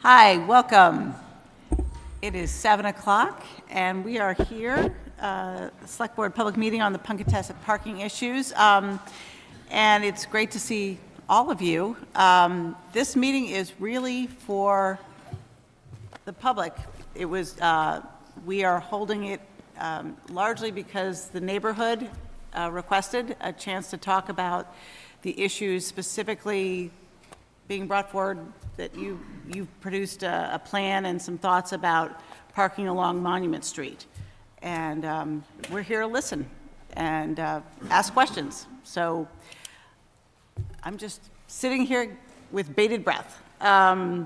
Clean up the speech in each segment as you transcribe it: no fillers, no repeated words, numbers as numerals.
Hi, welcome. It is 7 o'clock, and we are here, Select Board Public Meeting on the Punkatasset parking issues. And it's great to see all of you. This meeting is really for the public. We are holding it largely because the neighborhood requested a chance to talk about the issues specifically being brought forward, that you've produced a plan and some thoughts about parking along Monument Street. And we're here to listen and ask questions. So I'm just sitting here with bated breath. I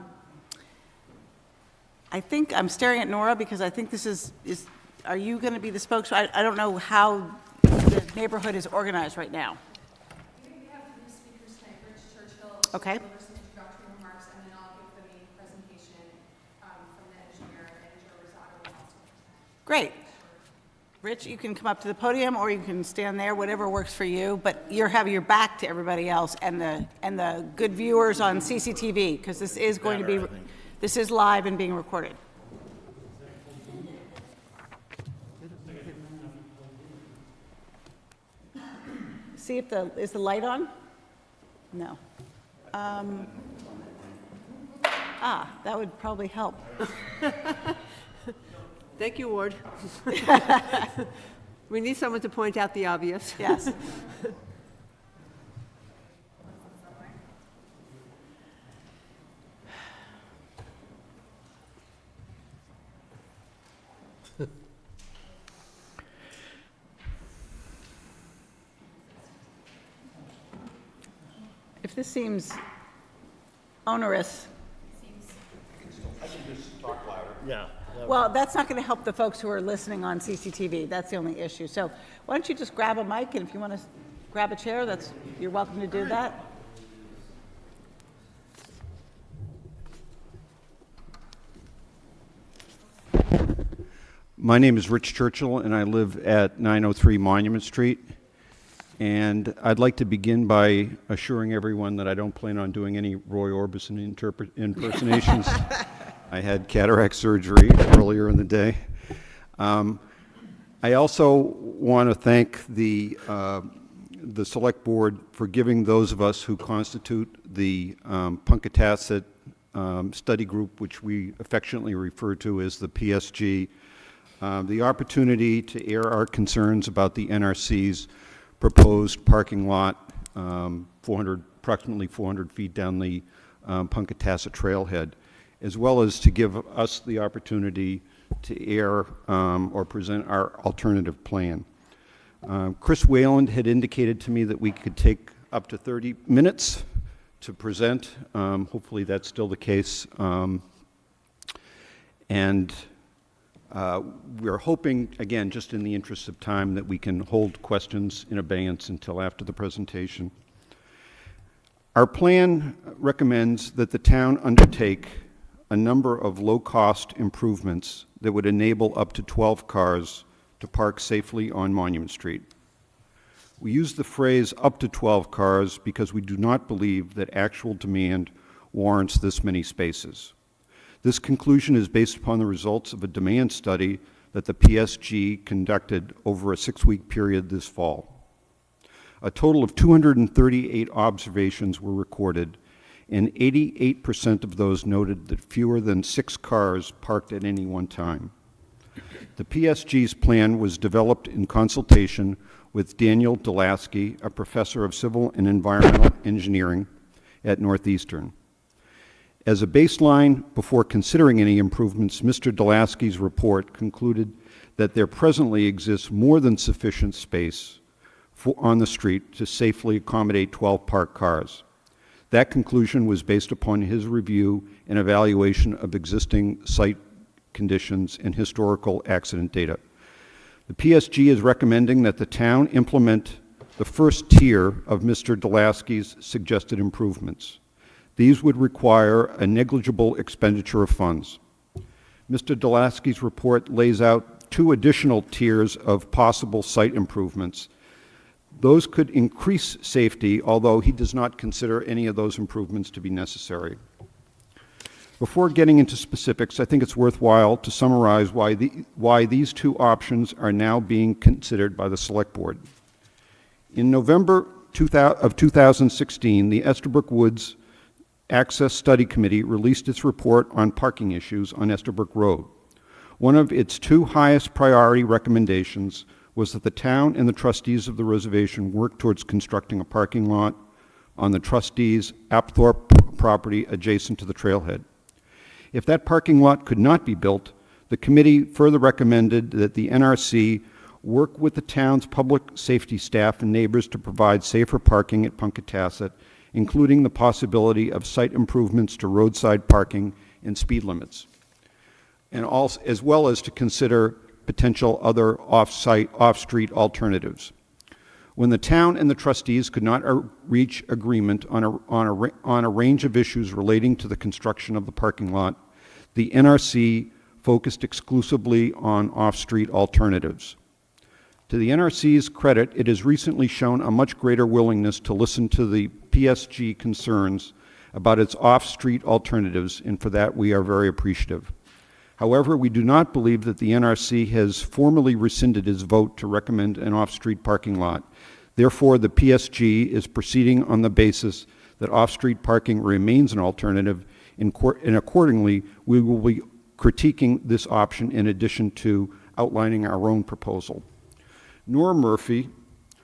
think I'm staring at Nora because I think this is are you going to be the spokesman? I don't know how the neighborhood is organized right now. We have three speakers tonight. Rich Churchill. Okay. Deliver some introductory remarks, and then I'll give the main presentation from the engineer Rosado. Great. Rich, you can come up to the podium or you can stand there, whatever works for you, but you're having your back to everybody else and the good viewers on CCTV, because this is going to be, this is live and being recorded. See if is the light on? No. That would probably help. Thank you, Ward. We need someone to point out the obvious. Yes. If this seems onerous. I can just talk louder. Yeah. Well, that's not going to help the folks who are listening on CCTV. That's the only issue. So why don't you just grab a mic, and if you want to grab a chair, you're welcome to do that. My name is Rich Churchill, and I live at 903 Monument Street. And I'd like to begin by assuring everyone that I don't plan on doing any Roy Orbison impersonations. I had cataract surgery earlier in the day. I also want to thank the Select Board for giving those of us who constitute the Punkatasset study group, which we affectionately refer to as the PSG, the opportunity to air our concerns about the NRC's proposed parking lot approximately 400 feet down the Punkatasset trailhead, as well as to give us the opportunity to air or present our alternative plan. Chris Wayland had indicated to me that we could take up to 30 minutes to present. Hopefully that's still the case. We're hoping, again, just in the interest of time, that we can hold questions in abeyance until after the presentation. Our plan recommends that the town undertake a number of low-cost improvements that would enable up to 12 cars to park safely on Monument Street. We use the phrase up to 12 cars because we do not believe that actual demand warrants this many spaces. This conclusion is based upon the results of a demand study that the PSG conducted over a 6-week period this fall. A total of 238 observations were recorded, and 88% of those noted that fewer than 6 cars parked at any one time. The PSG's plan was developed in consultation with Daniel Dulaski, a professor of civil and environmental engineering at Northeastern. As a baseline, before considering any improvements, Mr. Dulaski's report concluded that there presently exists more than sufficient space on the street to safely accommodate 12 parked cars. That conclusion was based upon his review and evaluation of existing site conditions and historical accident data. The PSG is recommending that the town implement the first tier of Mr. Dulaski's suggested improvements. These would require a negligible expenditure of funds. Mr. Dulaski's report lays out 2 additional tiers of possible site improvements. Those could increase safety, although he does not consider any of those improvements to be necessary. Before getting into specifics, I think it's worthwhile to summarize why these two options are now being considered by the Select Board. In November 2016, the Estabrook Woods Access Study Committee released its report on parking issues on Estabrook Road. One of its two highest priority recommendations was that the town and the trustees of the reservation work towards constructing a parking lot on the trustees' Apthorpe property adjacent to the trailhead. If that parking lot could not be built, the committee further recommended that the NRC work with the town's public safety staff and neighbors to provide safer parking at Punkatasset, including the possibility of site improvements to roadside parking and speed limits, and also, as well as to consider potential other off-street alternatives. When the town and the trustees could not reach agreement on a range of issues relating to the construction of the parking lot, the NRC focused exclusively on off-street alternatives. To the NRC's credit, it has recently shown a much greater willingness to listen to the PSG concerns about its off-street alternatives, and for that we are very appreciative. However, we do not believe that the NRC has formally rescinded its vote to recommend an off-street parking lot. Therefore, the PSG is proceeding on the basis that off-street parking remains an alternative, and accordingly, we will be critiquing this option in addition to outlining our own proposal. Nora Murphy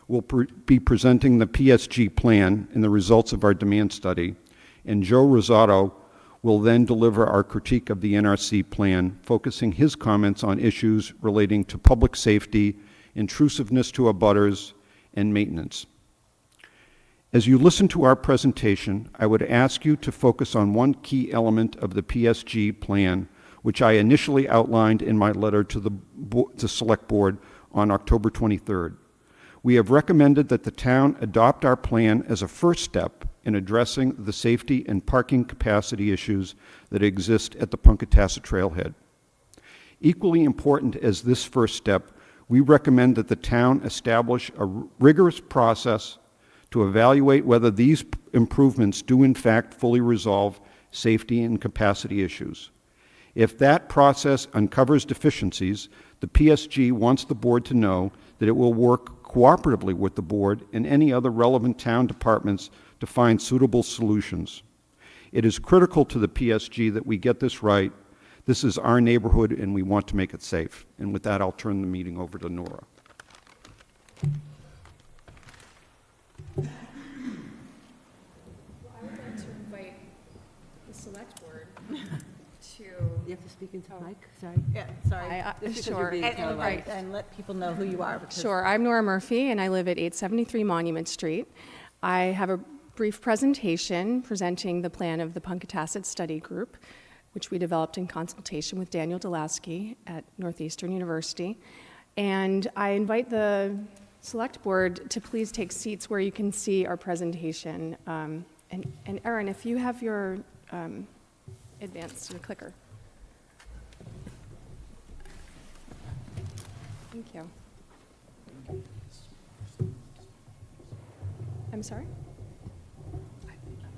will be presenting the PSG plan and the results of our demand study, and Joe Rosato will then deliver our critique of the NRC plan, focusing his comments on issues relating to public safety, intrusiveness to abutters, and maintenance. As you listen to our presentation, I would ask you to focus on one key element of the PSG plan, which I initially outlined in my letter to the Select Board on October 23rd. We have recommended that the town adopt our plan as a first step in addressing the safety and parking capacity issues that exist at the Punkatasset trailhead. Equally important as this first step, we recommend that the town establish a rigorous process to evaluate whether these improvements do in fact fully resolve safety and capacity issues. If that process uncovers deficiencies, the PSG wants the board to know that it will work cooperatively with the board and any other relevant town departments to find suitable solutions. It is critical to the PSG that we get this right. This is our neighborhood and we want to make it safe. And with that, I'll turn the meeting over to Nora. I would like to invite the select board to. You have to speak into the mic, sorry. Yeah, sorry. This is because you're Sure. being televised. And let people know who you are. because- Sure, I'm Nora Murphy, and I live at 873 Monument Street. I have a brief presentation presenting the plan of the Punkatasset Study Group, which we developed in consultation with Daniel Delaski at Northeastern University. And I invite the Select Board to please take seats where you can see our presentation. And Erin, if you have your your clicker. Thank you. I'm sorry? I think I'm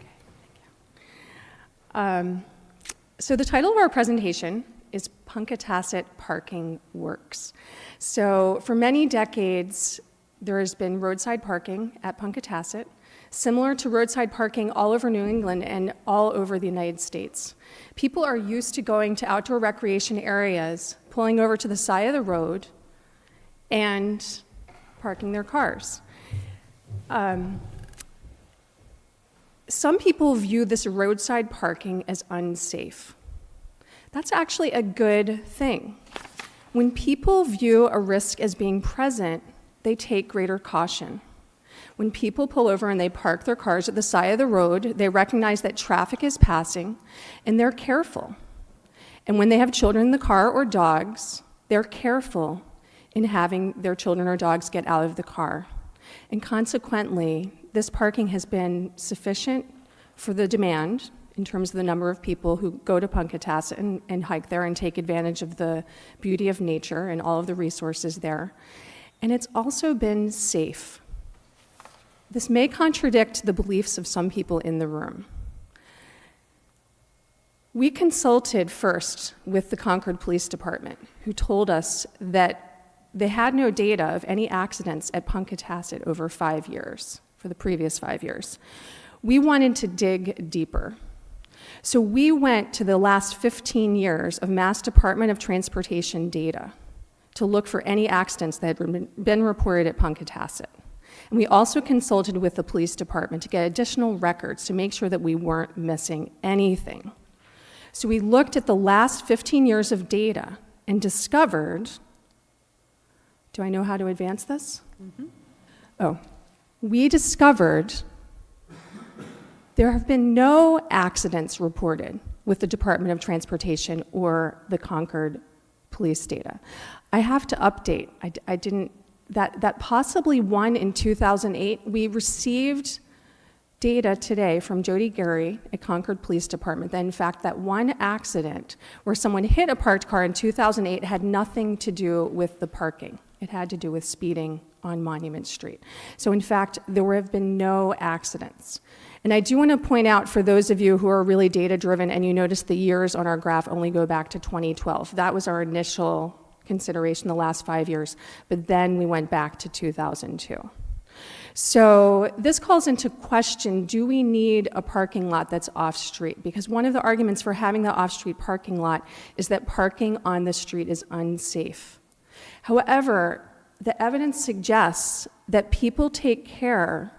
okay. Thank you. So the title of our presentation is Punkatasset Parking Works. So for many decades, there has been roadside parking at Punkatasset, similar to roadside parking all over New England and all over the United States. People are used to going to outdoor recreation areas, pulling over to the side of the road, and parking their cars. Some people view this roadside parking as unsafe. That's actually a good thing. When people view a risk as being present, they take greater caution. When people pull over and they park their cars at the side of the road, they recognize that traffic is passing, and they're careful. And when they have children in the car or dogs, they're careful in having their children or dogs get out of the car. And consequently, this parking has been sufficient for the demand in terms of the number of people who go to Punkatasset and hike there and take advantage of the beauty of nature and all of the resources there. And it's also been safe. This may contradict the beliefs of some people in the room. We consulted first with the Concord Police Department, who told us that they had no data of any accidents at Punkatasset over 5 years, for the previous 5 years. We wanted to dig deeper. So we went to the last 15 years of Mass Department of Transportation data to look for any accidents that had been reported at Punkatasset. And we also consulted with the police department to get additional records to make sure that we weren't missing anything. So we looked at the last 15 years of data and discovered, do I know how to advance this? Mm-hmm. Oh, we discovered there have been no accidents reported with the Department of Transportation or the Concord police data. I have to update. I didn't, that possibly one in 2008. We received data today from Jody Gary at Concord Police Department that in fact that one accident where someone hit a parked car in 2008 had nothing to do with the parking. It had to do with speeding on Monument Street. So in fact, there have been no accidents. And I do want to point out for those of you who are really data-driven and you notice the years on our graph only go back to 2012. That was our initial consideration, the last 5 years, but then we went back to 2002. So this calls into question, do we need a parking lot that's off-street? Because one of the arguments for having the off-street parking lot is that parking on the street is unsafe. However, the evidence suggests that people take care,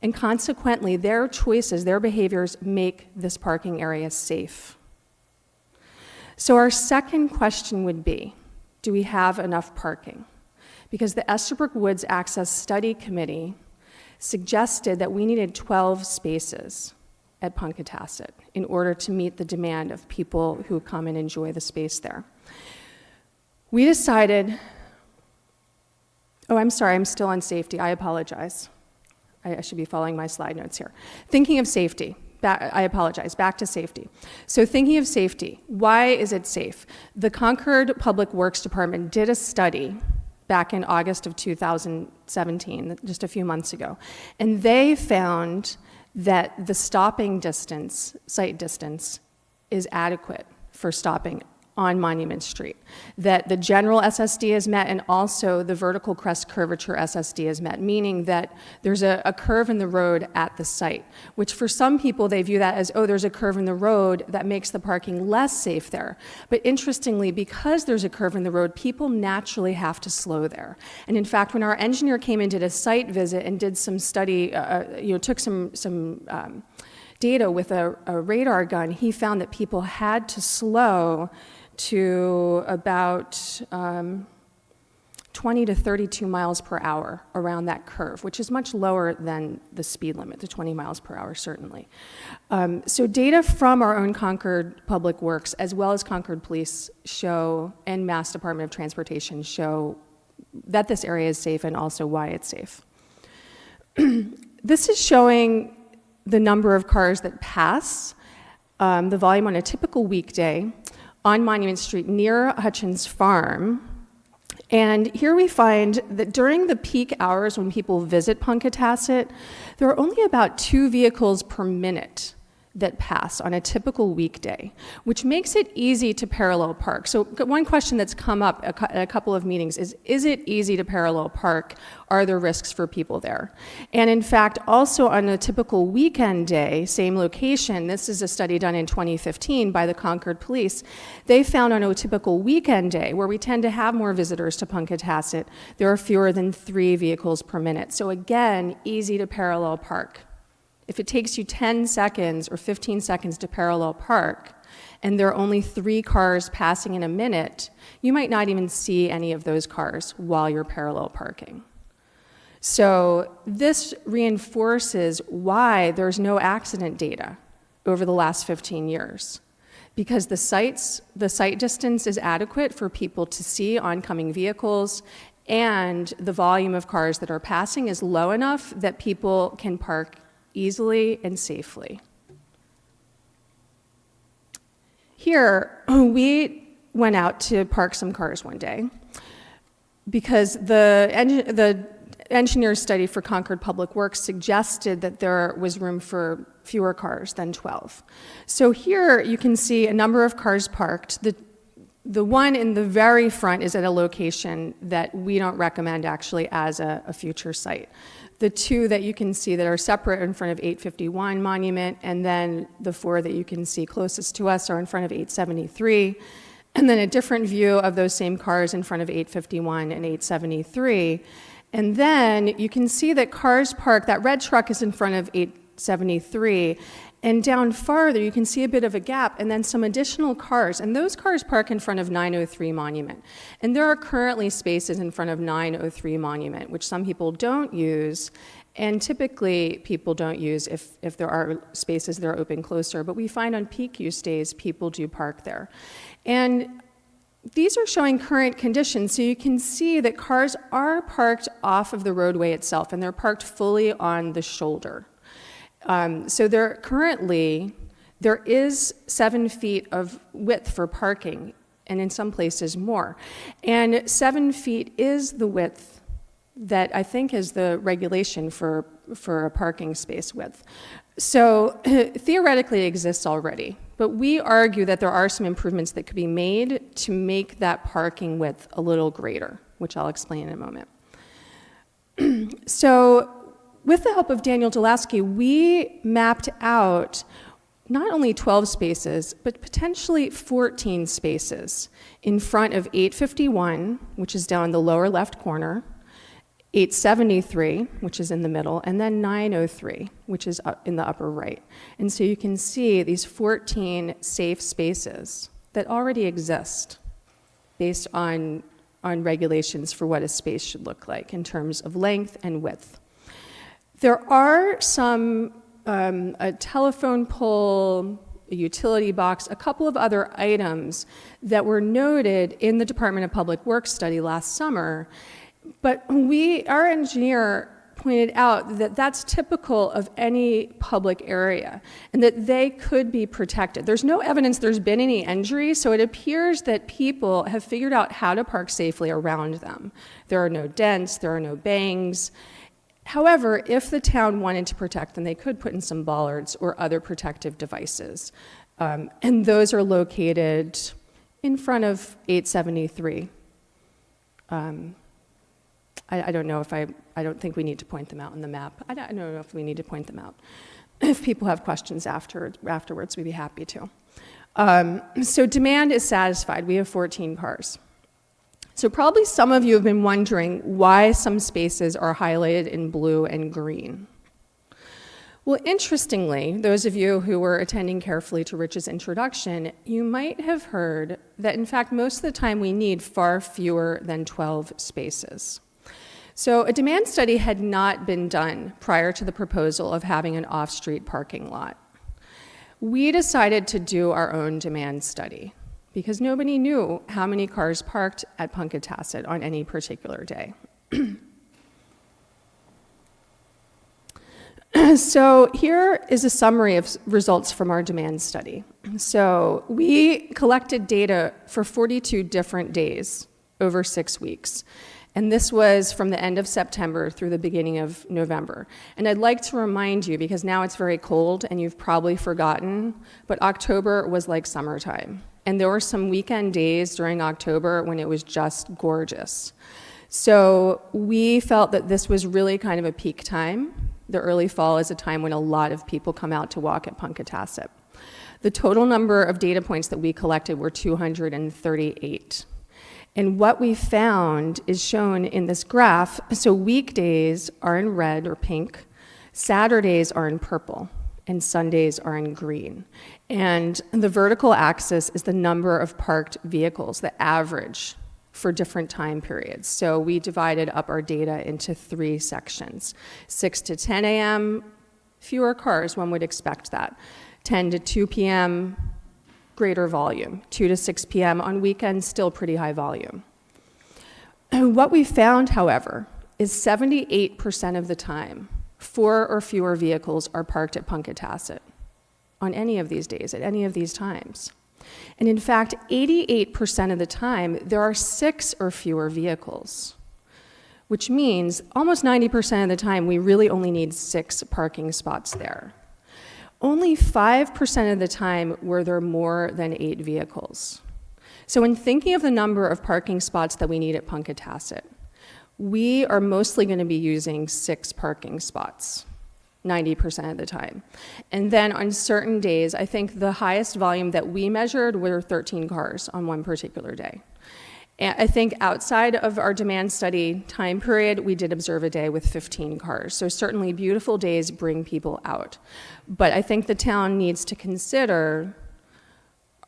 and consequently, their choices, their behaviors make this parking area safe. So our second question would be, do we have enough parking? Because the Estabrook Woods Access Study Committee suggested that we needed 12 spaces at Punkatasset in order to meet the demand of people who come and enjoy the space there. We decided, oh, I'm sorry, I'm still on safety, I apologize. I should be following my slide notes here. Thinking of safety, I apologize, back to safety. So thinking of safety, why is it safe? The Concord Public Works Department did a study back in August of 2017, just a few months ago, and they found that the stopping distance, sight distance, is adequate for stopping on Monument Street, that the general SSD is met and also the vertical crest curvature SSD is met, meaning that there's a curve in the road at the site, which for some people they view that as, oh, there's a curve in the road that makes the parking less safe there. But interestingly, because there's a curve in the road, people naturally have to slow there. And in fact, when our engineer came and did a site visit and did some study, took some data with a radar gun, he found that people had to slow to about 20 to 32 miles per hour around that curve, which is much lower than the speed limit, the 20 miles per hour, certainly. So data from our own Concord Public Works, as well as Concord Police show, and Mass Department of Transportation show that this area is safe and also why it's safe. This is showing the number of cars that pass, the volume on a typical weekday, on Monument Street near Hutchins Farm. And here we find that during the peak hours when people visit Punkatasset, there are only about 2 vehicles per minute that pass on a typical weekday, which makes it easy to parallel park. So one question that's come up at a couple of meetings is it easy to parallel park? Are there risks for people there? And in fact, also on a typical weekend day, same location, this is a study done in 2015 by the Concord Police, they found on a typical weekend day, where we tend to have more visitors to Punkatasset, there are fewer than 3 vehicles per minute. So again, easy to parallel park. If it takes you 10 seconds or 15 seconds to parallel park, and there are only 3 cars passing in a minute, you might not even see any of those cars while you're parallel parking. So this reinforces why there's no accident data over the last 15 years. Because the sight distance is adequate for people to see oncoming vehicles, and the volume of cars that are passing is low enough that people can park easily and safely. Here, we went out to park some cars one day because the engineer's study for Concord Public Works suggested that there was room for fewer cars than 12. So here you can see a number of cars parked. The one in the very front is at a location that we don't recommend actually as a future site. The two that you can see that are separate are in front of 851 Monument, and then the four that you can see closest to us are in front of 873, and then a different view of those same cars in front of 851 and 873. And then you can see that cars parked, that red truck is in front of 873, and down farther you can see a bit of a gap and then some additional cars, and those cars park in front of 903 Monument. And there are currently spaces in front of 903 Monument, which some people don't use, and typically people don't use if there are spaces that are open closer, but we find on peak use days people do park there. And these are showing current conditions, so you can see that cars are parked off of the roadway itself, and they're parked fully on the shoulder. So there is 7 feet of width for parking, and in some places more. And 7 feet is the width that I think is the regulation for a parking space width. So theoretically it exists already, but we argue that there are some improvements that could be made to make that parking width a little greater, which I'll explain in a moment. So with the help of Daniel Dulaski, we mapped out not only 12 spaces, but potentially 14 spaces in front of 851, which is down in the lower left corner, 873, which is in the middle, and then 903, which is up in the upper right. And so you can see these 14 safe spaces that already exist based on regulations for what a space should look like in terms of length and width. There are some, a telephone pole, a utility box, a couple of other items that were noted in the Department of Public Works study last summer, but our engineer pointed out that that's typical of any public area and that they could be protected. There's no evidence there's been any injury, so it appears that people have figured out how to park safely around them. There are no dents, there are no bangs. However, if the town wanted to protect them, they could put in some bollards or other protective devices. And those are located in front of 873. I don't know if I don't think we need to point them out on the map. I don't know if we need to point them out. If people have questions afterwards, we'd be happy to. So demand is satisfied. We have 14 cars. So probably some of you have been wondering why some spaces are highlighted in blue and green. Well, interestingly, those of you who were attending carefully to Rich's introduction, you might have heard that in fact most of the time we need far fewer than 12 spaces. So a demand study had not been done prior to the proposal of having an off-street parking lot. We decided to do our own demand study because nobody knew how many cars parked at Punkatasset on any particular day. So here is a summary of results from our demand study. So we collected data for 42 different days over 6 weeks. And this was from the end of September through the beginning of November. And I'd like to remind you, because now it's very cold and you've probably forgotten, but October was like summertime. And there were some weekend days during October when it was just gorgeous. So we felt that this was really kind of a peak time. The early fall is a time when a lot of people come out to walk at Punkatasset. The total number of data points that we collected were 238. And what we found is shown in this graph. So weekdays are in red or pink, Saturdays are in purple, and Sundays are in green. And the vertical axis is the number of parked vehicles, the average for different time periods. So we divided up our data into 3 sections. 6 to 10 a.m., fewer cars, one would expect that. 10 to 2 p.m., greater volume. 2 to 6 p.m. on weekends, still pretty high volume. And what we found, however, is 78% of the time, 4 or fewer vehicles are parked at Punkatasset on any of these days, at any of these times. And in fact, 88% of the time, there are 6 or fewer vehicles, which means almost 90% of the time we really only need 6 parking spots there. Only 5% of the time were there more than 8 vehicles. So in thinking of the number of parking spots that we need at Punkatasset, we are mostly going to be using 6 parking spots 90% of the time. And then on certain days, I think the highest volume that we measured were 13 cars on one particular day. And I think outside of our demand study time period, we did observe a day with 15 cars. So certainly beautiful days bring people out. But I think the town needs to consider,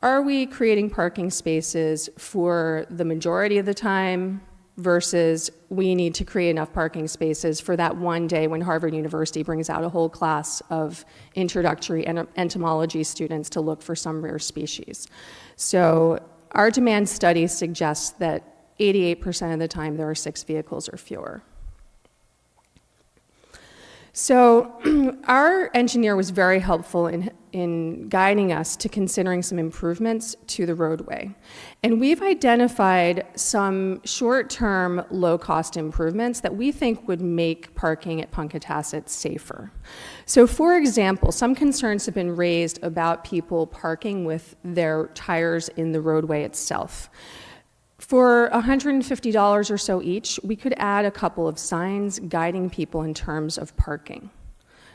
are we creating parking spaces for the majority of the time versus we need to create enough parking spaces for that one day when Harvard University brings out a whole class of introductory entomology students to look for some rare species. So our demand study suggests that 88% of the time there are 6 vehicles or fewer. So our engineer was very helpful in guiding us to considering some improvements to the roadway. And we've identified some short-term, low-cost improvements that we think would make parking at Punkatasset safer. So for example, some concerns have been raised about people parking with their tires in the roadway itself. For $150 or so each, we could add a couple of signs guiding people in terms of parking.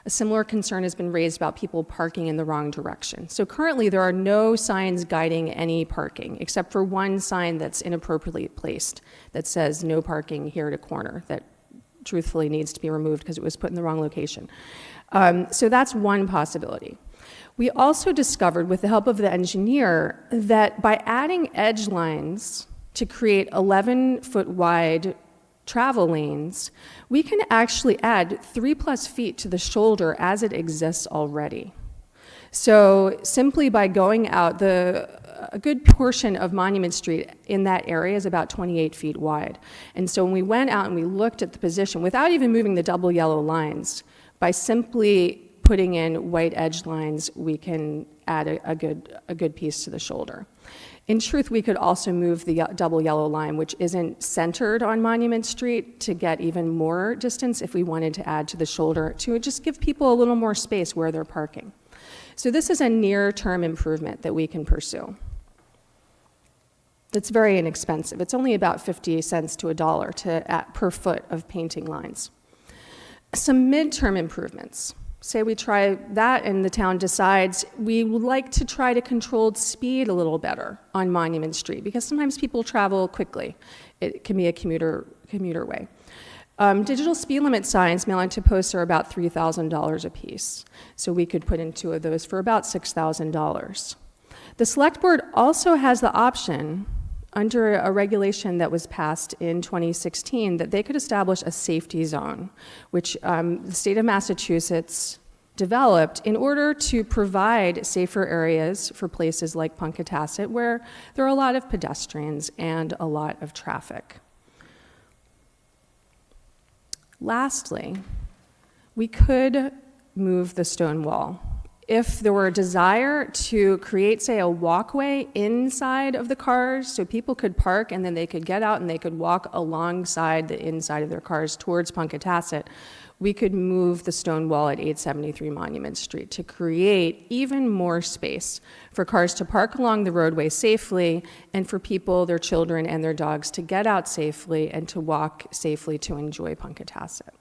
A similar concern has been raised about people parking in the wrong direction. So currently there are no signs guiding any parking, except for one sign that's inappropriately placed that says no parking here at a corner, that truthfully needs to be removed because it was put in the wrong location. So that's one possibility. We also discovered, with the help of the engineer, that by adding edge lines to create 11-foot wide travel lanes, we can actually add 3+ feet to the shoulder as it exists already. So simply by going out, a good portion of Monument Street in that area is about 28 feet wide. And so when we went out and we looked at the position, without even moving the double yellow lines, by simply putting in white edge lines, we can add a good piece to the shoulder. In truth, we could also move the double yellow line, which isn't centered on Monument Street, to get even more distance if we wanted to add to the shoulder to just give people a little more space where they're parking. So this is a near-term improvement that we can pursue. It's very inexpensive. It's only about 50 cents to $1 per foot of painting lines. Some midterm improvements. Say we try that and the town decides we would like to try to control speed a little better on Monument Street, because sometimes people travel quickly. It can be a commuter way. Digital speed limit signs mounted to posts are about $3,000 a piece. So we could put in 2 of those for about $6,000. The select board also has the option, under a regulation that was passed in 2016, that they could establish a safety zone, which the state of Massachusetts developed in order to provide safer areas for places like Punkatasset, where there are a lot of pedestrians and a lot of traffic. Lastly, we could move the stone wall. If there were a desire to create, say, a walkway inside of the cars so people could park and then they could get out and they could walk alongside the inside of their cars towards Punkatasset, we could move the stone wall at 873 Monument Street to create even more space for cars to park along the roadway safely and for people, their children, and their dogs to get out safely and to walk safely to enjoy Punkatasset.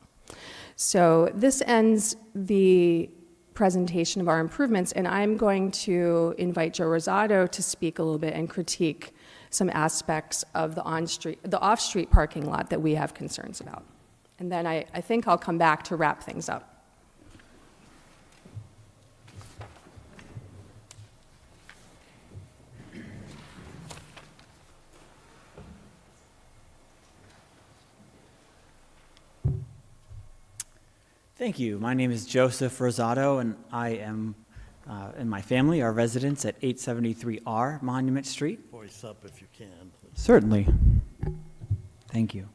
So this ends the presentation of our improvements, and I'm going to invite Joe Rosato to speak a little bit and critique some aspects of the off-street parking lot that we have concerns about. And then I think I'll come back to wrap things up. Thank you. My name is Joseph Rosato, and I am, and my family are residents at 873R Monument Street. Voice up if you can, please. Certainly. Thank you.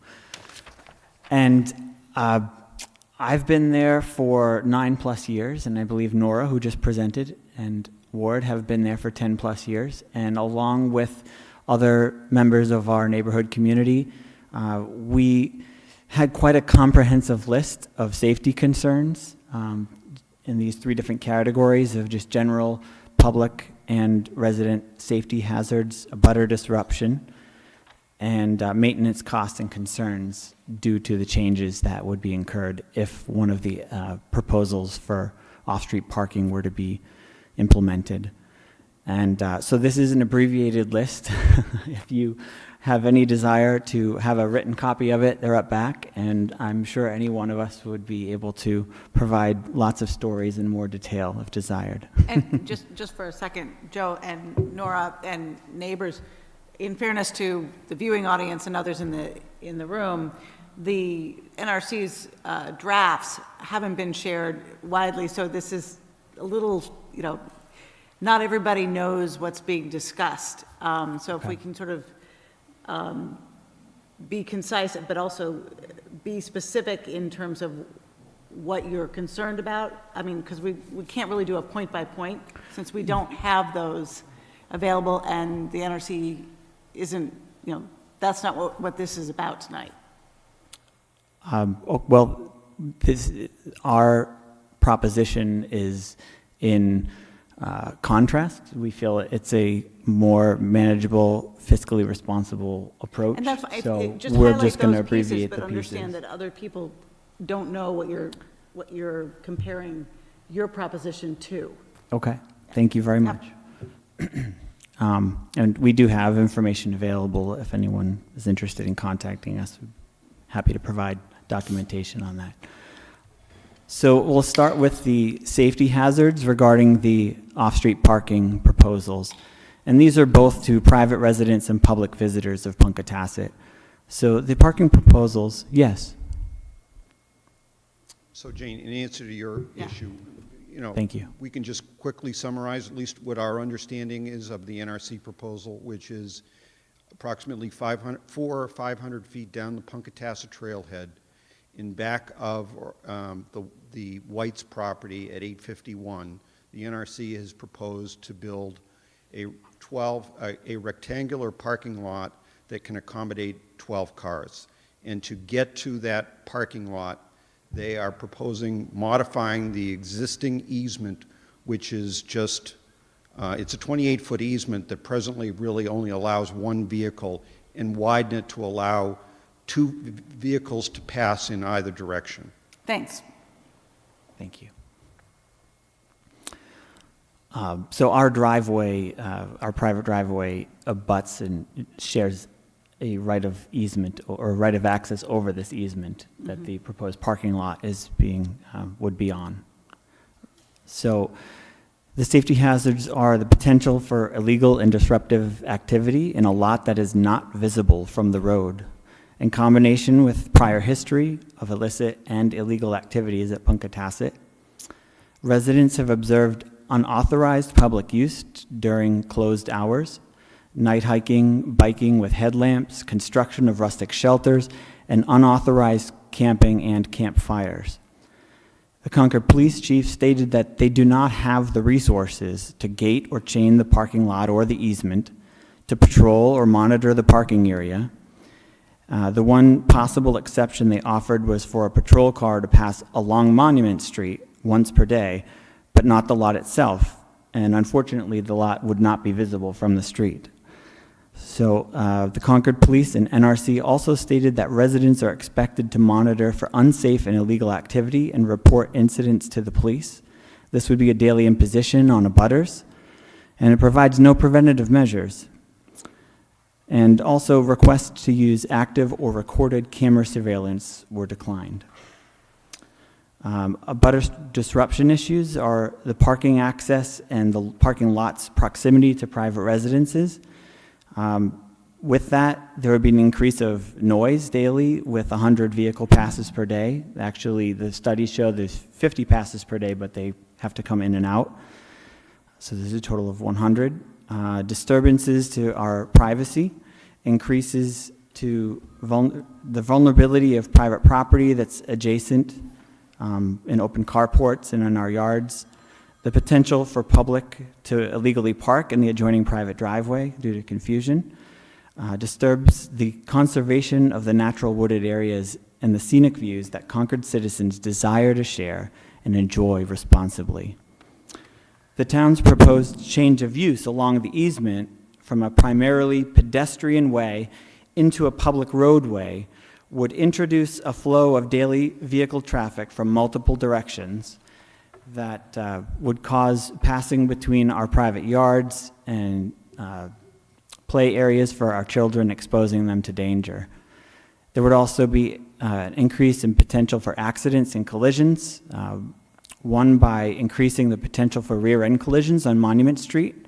And I've been there for 9+ years, and I believe Nora, who just presented, and Ward have been there for 10+ years. And along with other members of our neighborhood community, we had quite a comprehensive list of safety concerns in these 3 different categories of just general, public, and resident safety hazards, abutter disruption, and maintenance costs and concerns due to the changes that would be incurred if one of the proposals for off-street parking were to be implemented. And so this is an abbreviated list. If you have any desire to have a written copy of it, they're up back, and I'm sure any one of us would be able to provide lots of stories in more detail if desired. And just for a second, Joe and Nora and neighbors, in fairness to the viewing audience and others in the room, the NRC's drafts haven't been shared widely, so this is a little, not everybody knows what's being discussed. So if we can sort of be concise, but also be specific in terms of what you're concerned about. I mean, because we can't really do a point by point since we don't have those available, and the NRC isn't, that's not what this is about tonight. Well, our proposition is in contrast. We feel it's a more manageable, fiscally responsible approach. And that's so just we're highlight just going to those pieces, abbreviate but the understand pieces. that other people don't know what you're comparing your proposition to. Okay, thank you very much. And we do have information available if anyone is interested in contacting us. We're happy to provide documentation on that. So we'll start with the safety hazards regarding the off-street parking proposals. And these are both to private residents and public visitors of Punkatasset. So the parking proposals, yes. So Jane, in answer to your issue, Thank you. we can just quickly summarize at least what our understanding is of the NRC proposal, which is approximately 400 or 500 feet down the Punkatasset trailhead in back of the White's property at 851. The NRC has proposed to build a rectangular parking lot that can accommodate 12 cars. And to get to that parking lot, they are proposing modifying the existing easement, which is just, it's a 28-foot easement that presently really only allows one vehicle, and widen it to allow 2 vehicles to pass in either direction. Thanks. Thank you. So our driveway, our private driveway abuts and shares a right of easement or right of access over this easement that the proposed parking lot is would be on. So the safety hazards are the potential for illegal and disruptive activity in a lot that is not visible from the road, in combination with prior history of illicit and illegal activities at Punkatasset. Residents have observed unauthorized public use during closed hours, night hiking, biking with headlamps, construction of rustic shelters, and unauthorized camping and campfires. The Concord Police Chief stated that they do not have the resources to gate or chain the parking lot or the easement, to patrol or monitor the parking area. The one possible exception they offered was for a patrol car to pass along Monument Street once per day, but not the lot itself. And unfortunately, the lot would not be visible from the street. So the Concord Police and NRC also stated that residents are expected to monitor for unsafe and illegal activity and report incidents to the police. This would be a daily imposition on abutters, and it provides no preventative measures. And also requests to use active or recorded camera surveillance were declined. Abutter disruption issues are the parking access and the parking lot's proximity to private residences. With that, there would be an increase of noise daily with 100 vehicle passes per day. Actually, the studies show there's 50 passes per day, but they have to come in and out. So there's a total of 100. Disturbances to our privacy, increases to the vulnerability of private property that's adjacent in open carports and in our yards, the potential for public to illegally park in the adjoining private driveway due to confusion, disturbs the conservation of the natural wooded areas and the scenic views that Concord citizens desire to share and enjoy responsibly. The town's proposed change of use along the easement from a primarily pedestrian way into a public roadway would introduce a flow of daily vehicle traffic from multiple directions that would cause passing between our private yards and play areas for our children, exposing them to danger. There would also be an increase in potential for accidents and collisions, one by increasing the potential for rear-end collisions on Monument Street,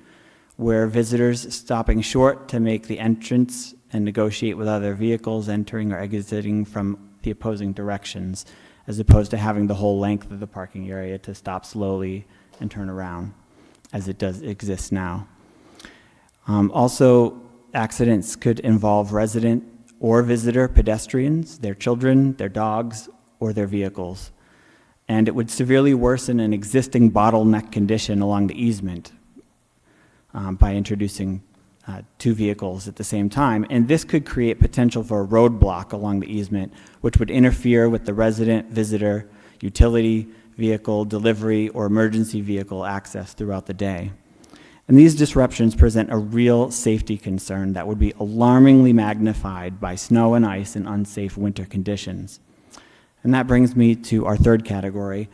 where visitors stopping short to make the entrance and negotiate with other vehicles entering or exiting from the opposing directions, as opposed to having the whole length of the parking area to stop slowly and turn around, as it does exist now. Also, accidents could involve resident or visitor pedestrians, their children, their dogs, or their vehicles. And it would severely worsen an existing bottleneck condition along the easement by introducing two vehicles at the same time. And this could create potential for a roadblock along the easement, which would interfere with the resident, visitor, utility vehicle, delivery, or emergency vehicle access throughout the day. And these disruptions present a real safety concern that would be alarmingly magnified by snow and ice in unsafe winter conditions. And that brings me to our third category,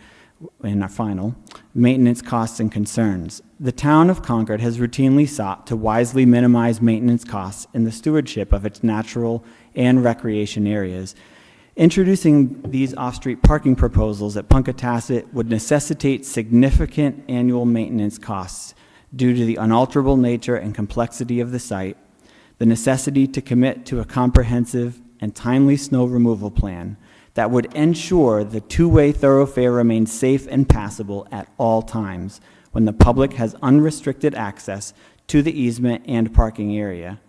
and our final, maintenance costs and concerns. The town of Concord has routinely sought to wisely minimize maintenance costs in the stewardship of its natural and recreation areas. Introducing these off-street parking proposals at Punkatasset would necessitate significant annual maintenance costs due to the unalterable nature and complexity of the site, the necessity to commit to a comprehensive and timely snow removal plan that would ensure the two-way thoroughfare remains safe and passable at all times when the public has unrestricted access to the easement and parking area.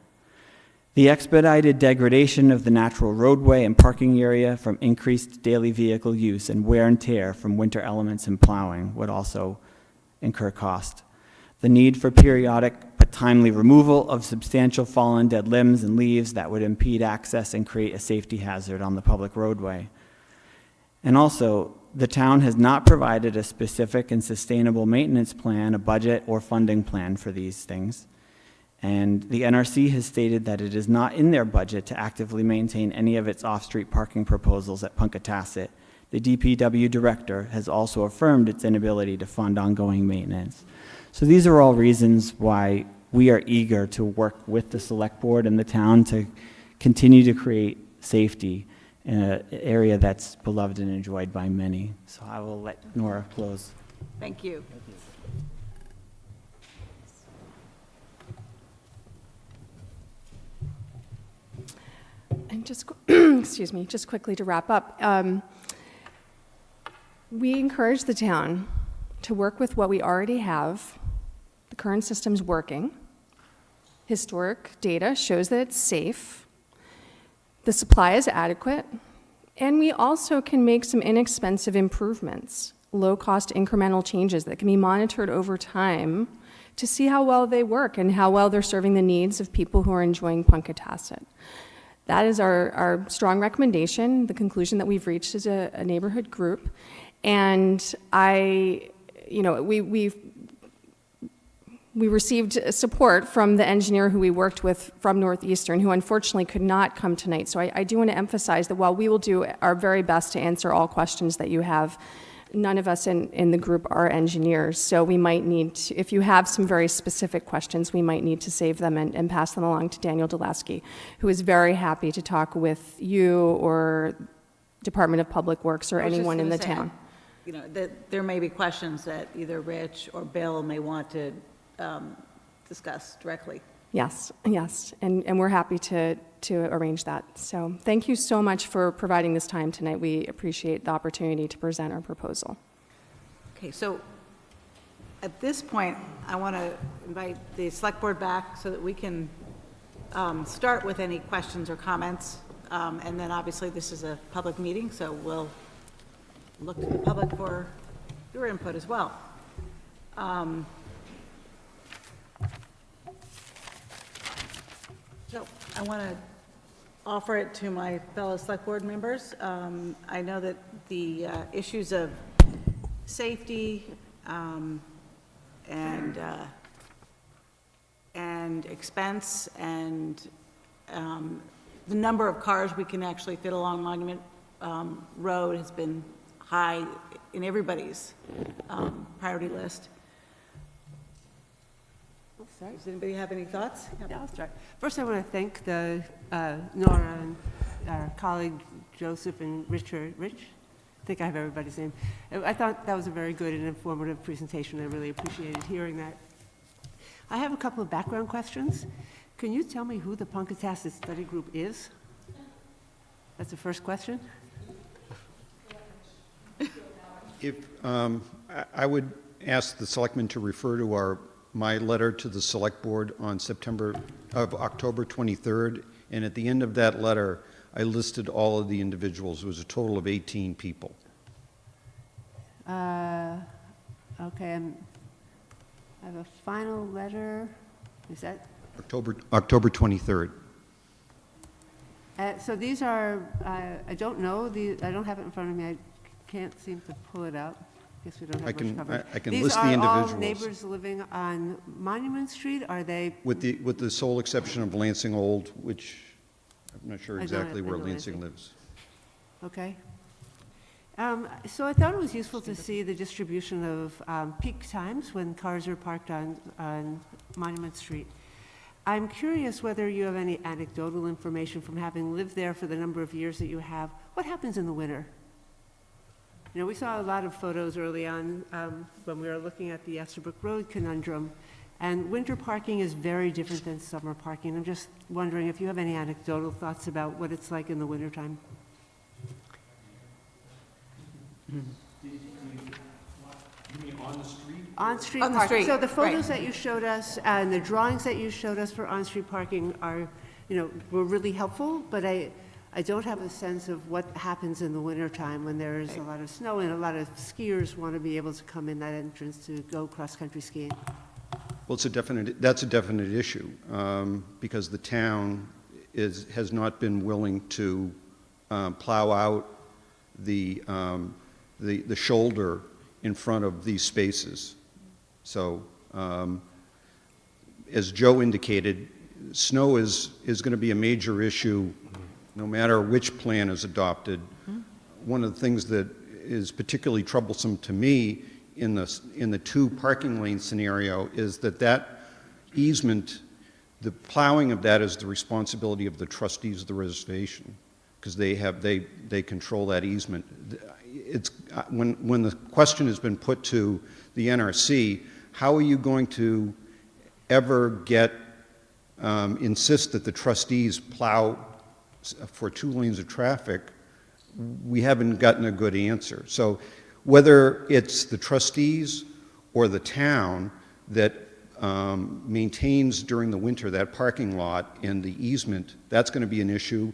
The expedited degradation of the natural roadway and parking area from increased daily vehicle use and wear and tear from winter elements and plowing would also incur cost. The need for periodic but timely removal of substantial fallen dead limbs and leaves that would impede access and create a safety hazard on the public roadway. And also, the town has not provided a specific and sustainable maintenance plan, a budget, or funding plan for these things. And the NRC has stated that it is not in their budget to actively maintain any of its off-street parking proposals at Punkatasset. The DPW director has also affirmed its inability to fund ongoing maintenance. So these are all reasons why we are eager to work with the select board and the town to continue to create safety in an area that's beloved and enjoyed by many. So I will let Nora close. Thank you. And just, excuse me, just quickly to wrap up, we encourage the town to work with what we already have. The current system's working. Historic data shows that it's safe. The supply is adequate, and we also can make some inexpensive improvements, low-cost incremental changes that can be monitored over time to see how well they work and how well they're serving the needs of people who are enjoying Punkatasset. That is our strong recommendation, the conclusion that we've reached as a neighborhood group. And we received support from the engineer who we worked with from Northeastern, who unfortunately could not come tonight. So I do want to emphasize that while we will do our very best to answer all questions that you have, none of us in the group are engineers. So we might need to, if you have some very specific questions, we might need to save them and pass them along to Daniel Dulaski, who is very happy to talk with you or Department of Public Works or anyone in the town. There may be questions that either Rich or Bill may want to discuss directly. Yes, and we're happy to arrange that. So thank you so much for providing this time tonight. We appreciate the opportunity to present our proposal. Okay, so at this point, I want to invite the select board back so that we can start with any questions or comments. And then obviously this is a public meeting, so we'll look to the public for your input as well. So I want to offer it to my fellow select board members. I know that the issues of safety and expense and the number of cars we can actually fit along Monument Road has been high in everybody's priority list. Does anybody have any thoughts? Yeah, I'll start. First, I want to thank the Nora and our colleague Joseph and Richard. Rich? I think I have everybody's name. I thought that was a very good and informative presentation. I really appreciated hearing that. I have a couple of background questions. Can you tell me who the Punkatasset Study Group is? That's the first question. If, I would ask the selectmen to refer to my letter to the select board on October 23rd, and at the end of that letter, I listed all of the individuals. It was a total of 18 people. Okay, I have a final letter. Is that? October 23rd. So these are, I don't know, I don't have it in front of me. I can't seem to pull it out. Guess we don't have much coverage. I can list the individuals. These are all neighbors living on Monument Street? Are they? With the sole exception of Lansing Old, which I'm not sure I exactly know where Lansing. Lansing lives. Okay. So I thought it was useful to see the distribution of peak times when cars are parked on Monument Street. I'm curious whether you have any anecdotal information from having lived there for the number of years that you have. What happens in the winter? You know, we saw a lot of photos early on when we were looking at the Estabrook Road conundrum, and winter parking is very different than summer parking. I'm just wondering if you have any anecdotal thoughts about what it's like in the wintertime. On-street On the parking. street, So the photos right. that you showed us and the drawings that you showed us for on-street parking are, were really helpful, but I don't have a sense of what happens in the wintertime when there's a lot of snow and a lot of skiers want to be able to come in that entrance to go cross-country skiing. Well, that's a definite issue, because the town has not been willing to plow out the shoulder in front of these spaces. So, as Joe indicated, snow is going to be a major issue no matter which plan is adopted. One of the things that is particularly troublesome to me in the two parking lane scenario is that easement, the plowing of that is the responsibility of the trustees of the reservation, because they control that easement. It's when the question has been put to the NRC, how are you going to ever insist that the trustees plow for 2 lanes of traffic? We haven't gotten a good answer. So whether it's the trustees or the town that maintains during the winter that parking lot and the easement, that's going to be an issue,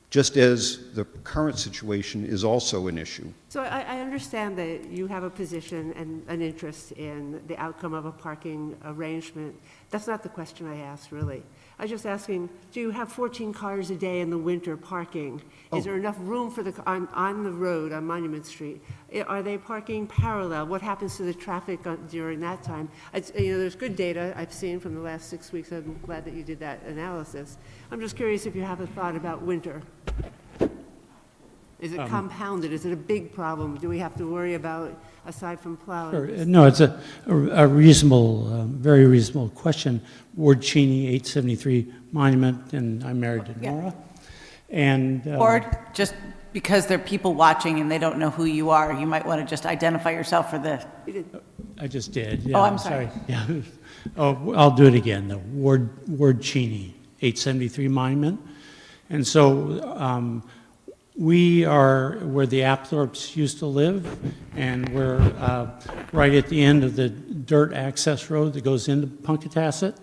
just as the current situation is also an issue. So I understand that you have a position and an interest in the outcome of a parking arrangement. That's not the question I asked, really. I was just asking, do you have 14 cars a day in the winter parking? Is there enough room for on the road on Monument Street? Are they parking parallel? What happens to the traffic during that time? There's good data I've seen from the last 6 weeks. I'm glad that you did that analysis. I'm just curious if you have a thought about winter. Is it compounded? Is it a big problem? Do we have to worry about, aside from plowing? Sure. No, it's a reasonable, very reasonable question. Ward Cheney, 873 Monument, and I'm married to Nora. And Or just because there are people watching and they don't know who you are, you might want to just identify yourself for the, I just did. Yeah, Oh, I'm sorry. Yeah. Oh, I'll do it again. The Ward Cheney, 873 Monument. And so we are where the Apthorps used to live, and we're right at the end of the dirt access road that goes into Punkatasset.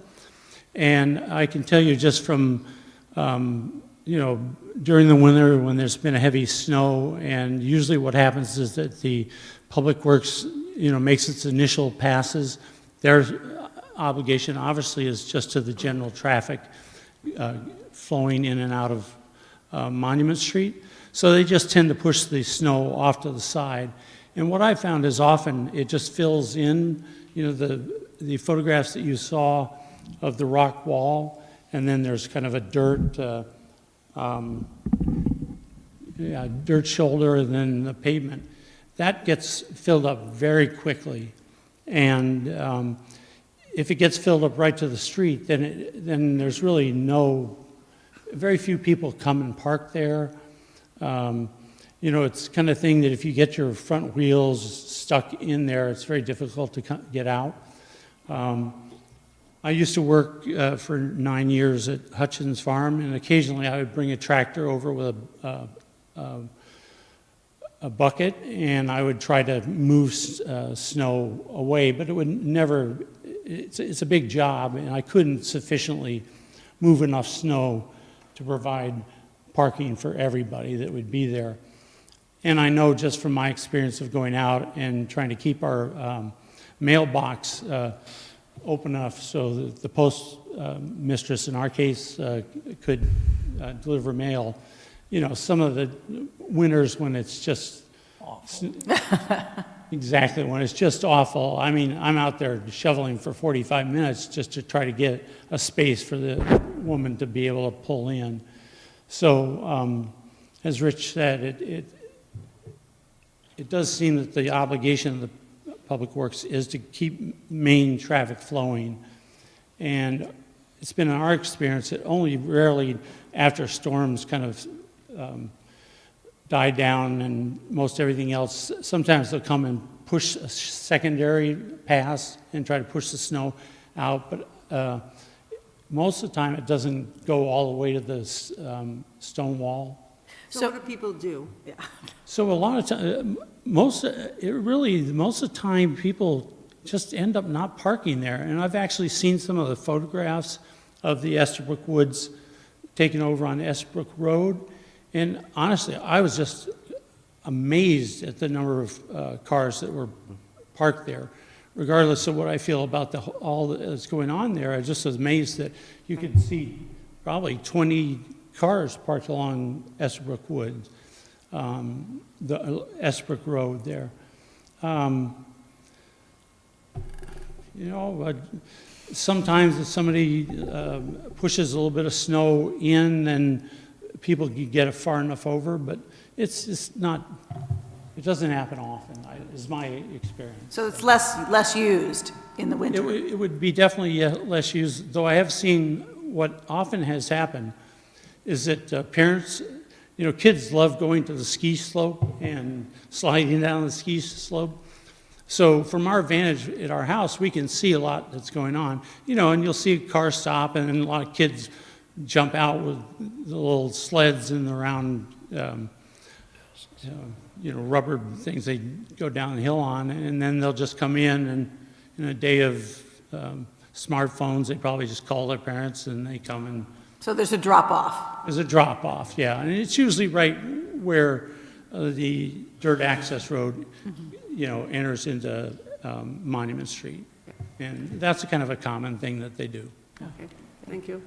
And I can tell you just from, during the winter when there's been a heavy snow, and usually what happens is that the Public Works, makes its initial passes. Their obligation obviously is just to the general traffic flowing in and out of Monument Street. So they just tend to push the snow off to the side. And what I found is often it just fills in, the photographs that you saw of the rock wall, and then there's kind of a dirt shoulder, and then the pavement. That gets filled up very quickly. And if it gets filled up right to the street, then there's really very few people come and park there. It's the kind of thing that if you get your front wheels stuck in there, it's very difficult to get out. I used to work for 9 years at Hutchins Farm, and occasionally I would bring a tractor over with a bucket, and I would try to move snow away, but it would never, it's a big job, and I couldn't sufficiently move enough snow to provide parking for everybody that would be there. And I know just from my experience of going out and trying to keep our mailbox open enough so that the post mistress, in our case, could deliver mail. Some of the winters when it's just awful. Exactly, when it's just awful. I mean, I'm out there shoveling for 45 minutes just to try to get a space for the woman to be able to pull in. So, as Rich said, it does seem that the obligation of the Public Works is to keep main traffic flowing. And it's been our experience that only rarely after storms kind of die down and most everything else, sometimes they'll come and push a secondary pass and try to push the snow out. But most of the time, it doesn't go all the way to the stone wall. So what do people do? Yeah. So a lot of time, most of the time, people just end up not parking there. And I've actually seen some of the photographs of the Estabrook Woods taken over on Estabrook Road. And honestly, I was just amazed at the number of cars that were parked there. Regardless of what I feel about all that's going on there, I just was amazed that you could see probably 20 cars parked along Estabrook Woods, the Estabrook Road there. Sometimes if somebody pushes a little bit of snow in, then people can get it far enough over, but it's just not, it doesn't happen often, is my experience. So it's less used in the winter? It would be definitely less used, though I have seen what often has happened is that parents, kids love going to the ski slope and sliding down the ski slope. So from our vantage at our house, we can see a lot that's going on, and you'll see a car stop and a lot of kids jump out with the little sleds and the round, rubber things they go down the hill on, and then they'll just come in, and in a day of smartphones, they probably just call their parents and they come and. So there's a drop-off? There's a drop-off, yeah, and it's usually right where the dirt access road, enters into Monument Street, and that's a kind of a common thing that they do. Okay, thank you.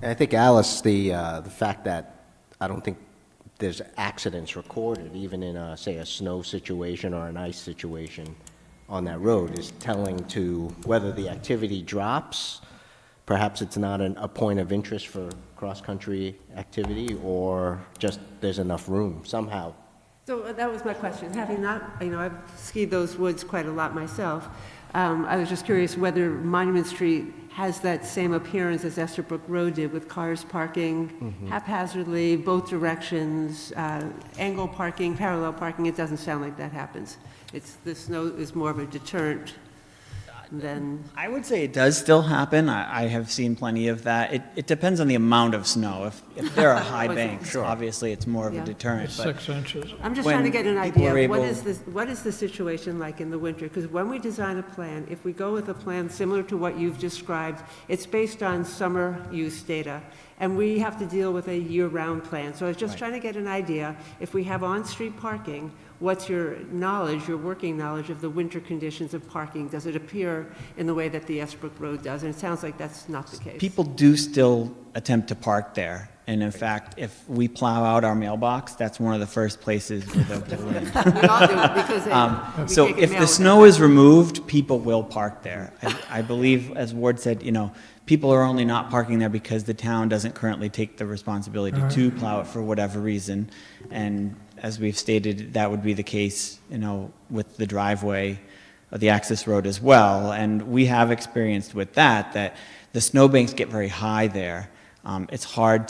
I think, Alice, the fact that I don't think there's accidents recorded, even in, say, a snow situation or an ice situation on that road, is telling to whether the activity drops. Perhaps it's not a point of interest for cross-country activity, or just there's enough room somehow. So that was my question. Having not, I've skied those woods quite a lot myself. I was just curious whether Monument Street has that same appearance as Estabrook Road did, with cars parking haphazardly, both directions, angle parking, parallel parking. It doesn't sound like that happens. The snow is more of a deterrent than. I would say it does still happen. I have seen plenty of that. It depends on the amount of snow. If there are high banks, obviously it's more of a deterrent. But 6 inches. I'm just when trying to get an people idea are of able- what is the situation like in the winter? Because when we design a plan, if we go with a plan similar to what you've described, it's based on summer use data, and we have to deal with a year-round plan. So I was just trying to get an idea, if we have on-street parking, what's your knowledge, your working knowledge of the winter conditions of parking? Does it appear in the way that the Esbrook Road does? And it sounds like that's not the case. People do still attempt to park there. And in fact, if we plow out our mailbox, that's one of the first places where they'll pull in. We all do, because we So can't get if mail the with snow it. is removed, people will park there. I believe, as Ward said, people are only not parking there because the town doesn't currently take the responsibility to plow it for whatever reason. And as we've stated, that would be the case, with the driveway or the access road as well. And we have experienced with that the snowbanks get very high there. It's hard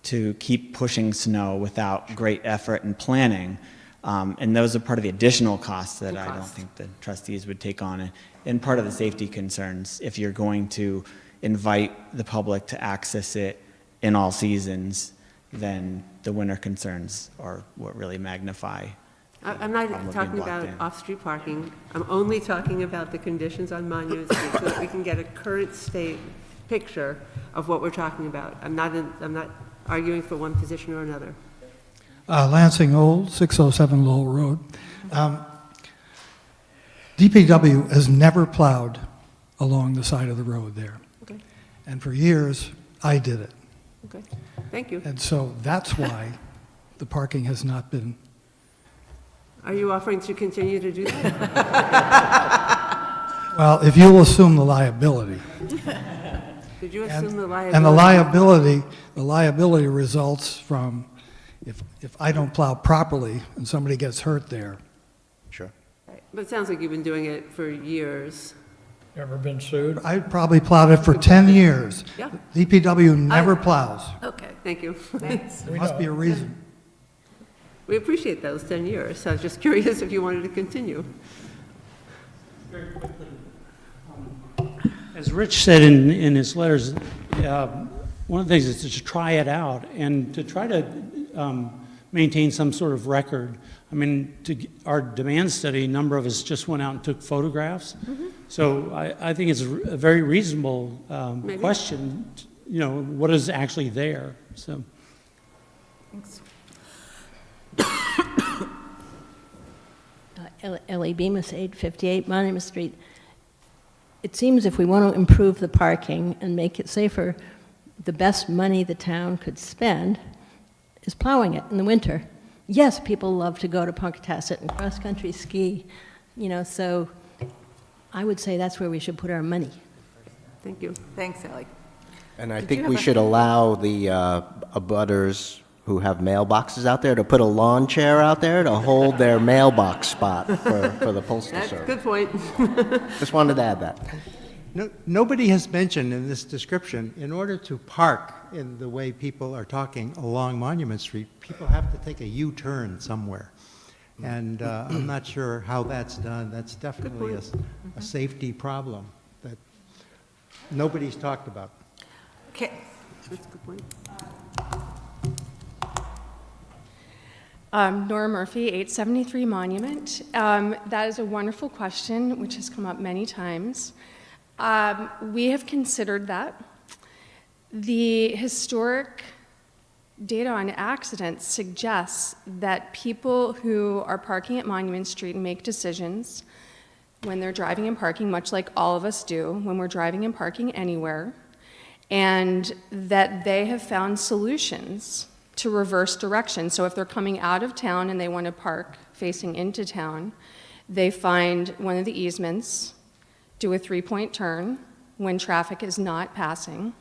to keep pushing snow without great effort and planning. And those are part of the additional costs that I don't think the trustees would take on, and part of the safety concerns if you're going to invite the public to access it in all seasons, then the winter concerns are what really magnify. I'm not Problem talking being about blocked in. off-street parking. I'm only talking about the conditions on Monument Street so that we can get a current state picture of what we're talking about. I'm not arguing for one position or another. Lansing Old, 607 Lowell Road. DPW has never plowed along the side of the road there. Okay, And for years, I did it. okay. Thank you. And so that's why the parking has not been. Are you offering to continue to do that? Well, if you'll assume the liability. Did you assume the liability? And the liability results from if I don't plow properly and somebody gets hurt there. Sure. Right. But it sounds like you've been doing it for years. Ever been sued? I probably plowed it for 10 years. Yeah. DPW never plows. Okay, thank you. There must be a reason. We appreciate those 10 years. So I was just curious if you wanted to continue. Very quickly, as Rich said in his letters, one of the things is to try it out and to try to maintain some sort of record. I mean, our demand study, a number of us just went out and took photographs. So I think it's a very reasonable question, what is actually there, so. Thanks. Ellie Bemis, 858 Monument Street. It seems if we want to improve the parking and make it safer, the best money the town could spend is plowing it in the winter. Yes, people love to go to Punkatasset and cross-country ski, so I would say that's where we should put our money. Thank you. Thanks, Ellie. And I Did you think have we a- should allow the abutters who have mailboxes out there to put a lawn chair out there to hold their mailbox spot for the Postal That's a Service. good point. Just wanted to add that. Nobody has mentioned in this description, in order to park in the way people are talking along Monument Street, people have to take a U-turn somewhere. And I'm not sure how that's done. That's definitely a safety problem that nobody's talked about. Okay. That's a good point. Nora Murphy, 873 Monument. That is a wonderful question, which has come up many times. We have considered that. The historic data on accidents suggests that people who are parking at Monument Street and make decisions when they're driving and parking, much like all of us do when we're driving and parking anywhere, and that they have found solutions to reverse direction. So if they're coming out of town and they want to park facing into town, they find one of the easements, do a three-point turn when traffic is not passing,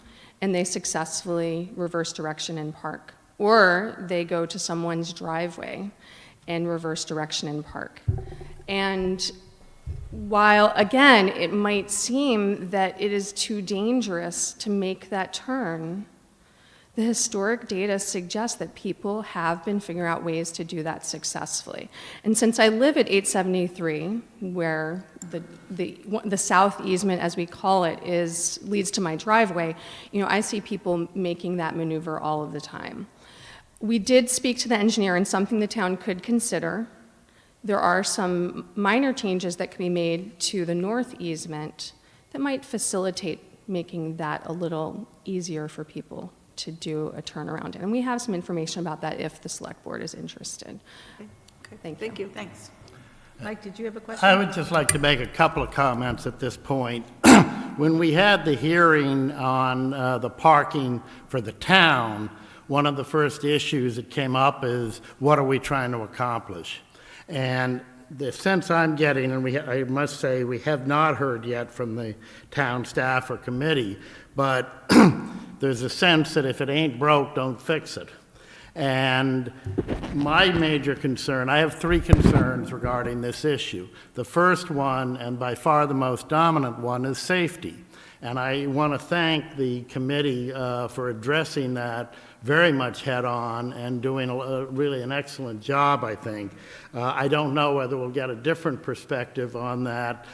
and they successfully reverse direction and park. Or they go to someone's driveway and reverse direction and park. And while, again, it might seem that it is too dangerous to make that turn, the historic data suggests that people have been figuring out ways to do that successfully. And since I live at 873, where the south easement, as we call it, leads to my driveway, I see people making that maneuver all of the time. We did speak to the engineer, and something the town could consider. There are some minor changes that could be made to the north easement that might facilitate making that a little easier for people to do a turnaround. And we have some information about that if the select board is interested. Thank you. Thanks. Mike, did you have a question? I would just like to make a couple of comments at this point. When we had the hearing on the parking for the town, one of the first issues that came up is, what are we trying to accomplish? And the sense I'm getting, and I must say we have not heard yet from the town staff or committee, but there's a sense that if it ain't broke, don't fix it. And my major concern, I have three concerns regarding this issue. The first one, and by far the most dominant one, is safety. And I want to thank the committee for addressing that very much head-on and doing really an excellent job, I think. I don't know whether we'll get a different perspective on that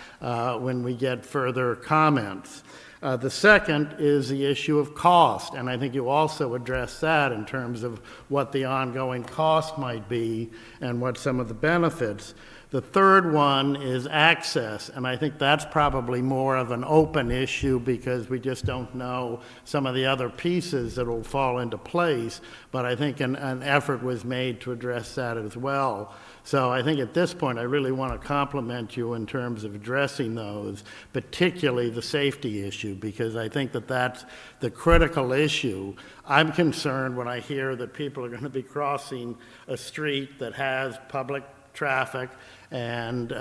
when we get further comments. The second is the issue of cost, and I think you also addressed that in terms of what the ongoing cost might be and what some of the benefits. The third one is access, and I think that's probably more of an open issue because we just don't know some of the other pieces that will fall into place, but I think an effort was made to address that as well. So I think at this point I really want to compliment you in terms of addressing those, particularly the safety issue, because I think that that's the critical issue. I'm concerned when I hear that people are going to be crossing a street that has public traffic and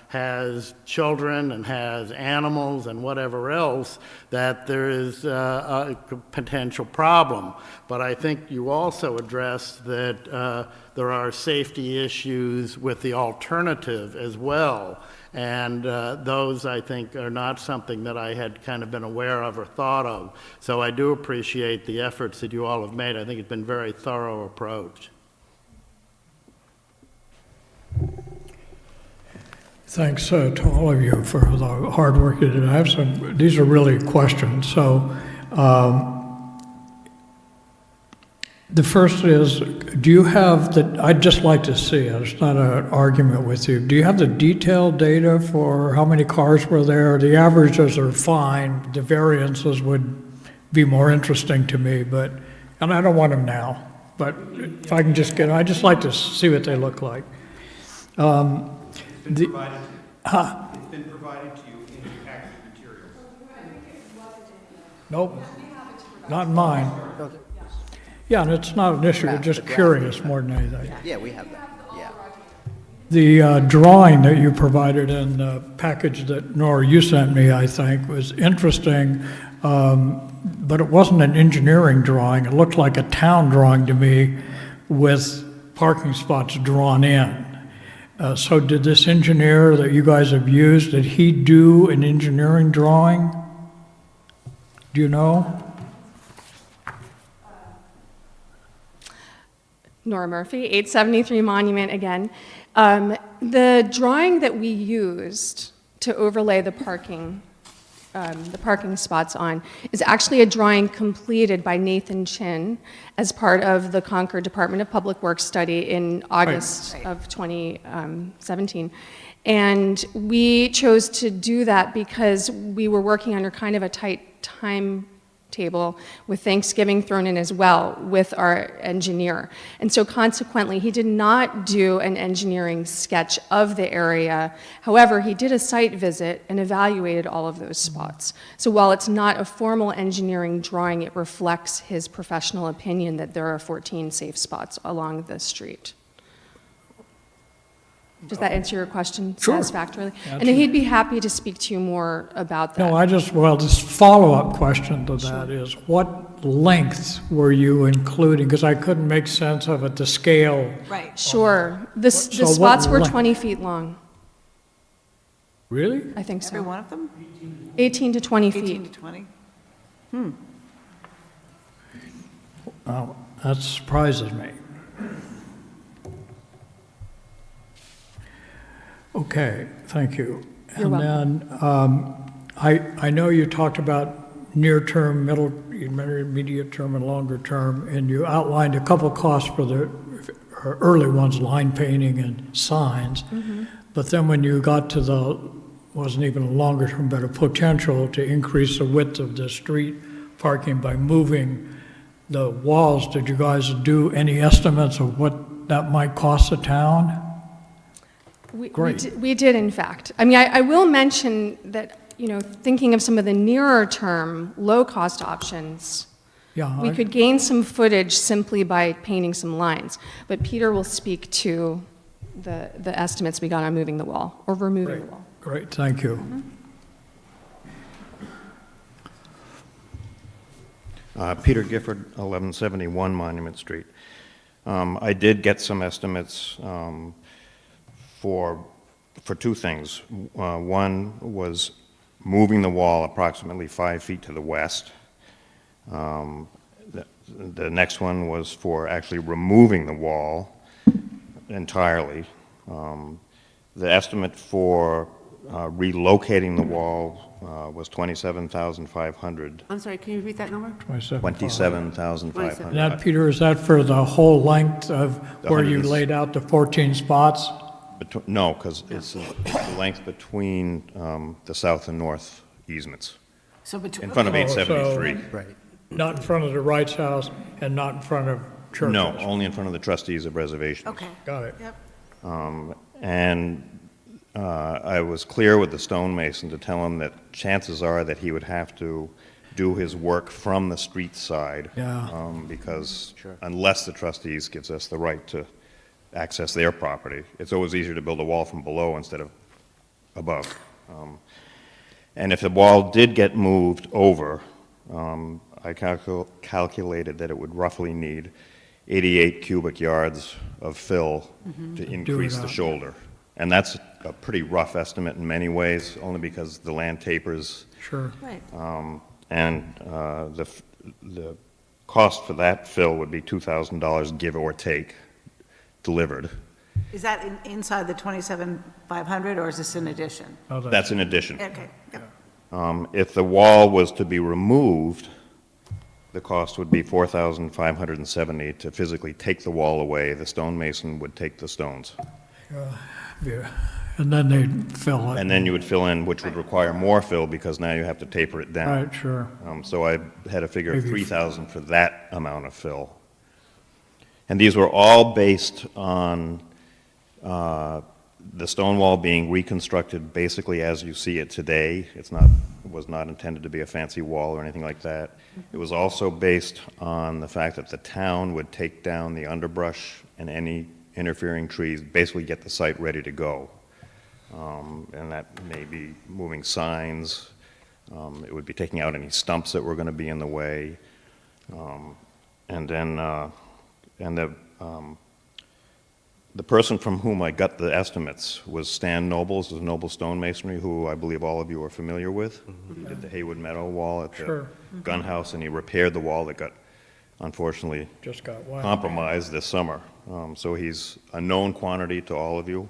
has children and has animals and whatever else, that there is a potential problem. But I think you also addressed that there are safety issues with the alternative as well. And those, I think, are not something that I had kind of been aware of or thought of. So I do appreciate the efforts that you all have made. I think it's been a very thorough approach. Thanks to all of you for the hard work you did. I have some, these are really questions. So the first is, do you have the, I'd just like to see it, it's not an argument with you. Do you have the detailed data for how many cars were there? The averages are fine, the variances would be more interesting to me, but, and I don't want them now, but if I can just get, I'd just like to see what they look like. It's been provided to you. Huh? It's been provided to you in the package materials. Nope, not mine. Yeah, and it's not an issue, we're just curious more than anything. Yeah, we have that, yeah. The drawing that you provided in the package that Nora, you sent me, I think, was interesting, but it wasn't an engineering drawing. It looked like a town drawing to me with parking spots drawn in. So did this engineer that you guys have used, did he do an engineering drawing? Do you know? Nora Murphy, 873 Monument again. The drawing that we used to overlay the parking spots on is actually a drawing completed by Nathan Chin as part of the Concord Department of Public Works study in August of 2017. And we chose to do that because we were working under kind of a tight timetable with Thanksgiving thrown in as well with our engineer. And so consequently, he did not do an engineering sketch of the area. However, he did a site visit and evaluated all of those spots. So while it's not a formal engineering drawing, it reflects his professional opinion that there are 14 safe spots along the street. Does that answer your question satisfactorily? And he'd be happy to speak to you more about that. No, this follow-up question to that is, what lengths were you including? Because I couldn't make sense of it, the scale. Right. Sure. The So spots what were length? 20 feet long. Really? I think so. Every one of them? 18 to 20 18 feet. to 20? Well, that surprises me. Okay, thank you. You're welcome. Then, I know you talked about near-term, intermediate term, and longer term, and you outlined a couple costs for the early ones, line painting and signs. Mm-hmm. But then when you got to the, wasn't even a longer term, but a potential to increase the width of the street parking by moving the walls, did you guys do any estimates of what that might cost the town? Great. We did, in fact. I mean, I will mention that, you know, thinking of some of the nearer term, low-cost options, Yeah, we could gain some footage simply by painting some lines. But Peter will speak to the estimates we got on moving the wall, or removing the wall. great, thank you. Peter Gifford, 1171 Monument Street. I did get some estimates for two things. One was moving the wall approximately 5 feet to the west. The next one was for actually removing the wall entirely. The estimate for relocating the wall was $27,500. I'm sorry, can you repeat that number? 27,500. And that, Peter, is that for the whole length of where you 100 laid out the 14 spots? No, because it's the length between the south and north easements, So between. in front of Oh, so- 873. Right. Not in front of the Wright's house and not in front of churches? No, only in front of the trustees of reservations. Okay. Got it. Yep. And I was clear with the stonemason to tell him that chances are that he would have to do his work from the street side. Yeah. Because unless the trustees gives us the right to access their property, it's always easier to build a wall from below instead of above. And if the wall did get moved over, I calculated that it would roughly need 88 cubic yards of fill to increase the up. shoulder. And that's a pretty rough estimate in many ways, only because the land tapers. Sure. Right. And the cost for that fill would be $2,000, give or take, delivered. Is that inside the 27,500, or is this in addition? Oh, That's in addition. Okay, yep. If the wall was to be removed, the cost would be $4,570 to physically take the wall away. The stonemason would take the stones. Yeah. And then they'd fill it. And then you would fill in, which would require more fill because now you have to taper it down. Right, sure. So I had a figure of Maybe- $3,000 for that amount of fill. And these were all based on the stone wall being reconstructed basically as you see it today. It was not intended to be a fancy wall or anything like that. It was also based on the fact that the town would take down the underbrush and any interfering trees, basically get the site ready to go. And that may be moving signs. It would be taking out any stumps that were going to be in the way. And then, the person from whom I got the estimates was Stan Nobles of Noble Stonemasonry, who I believe all of you are familiar with. He did the Haywood Meadow wall at the Sure. gun house, and he repaired the wall that got, unfortunately, Just got whacked. compromised this summer. So he's a known quantity to all of you.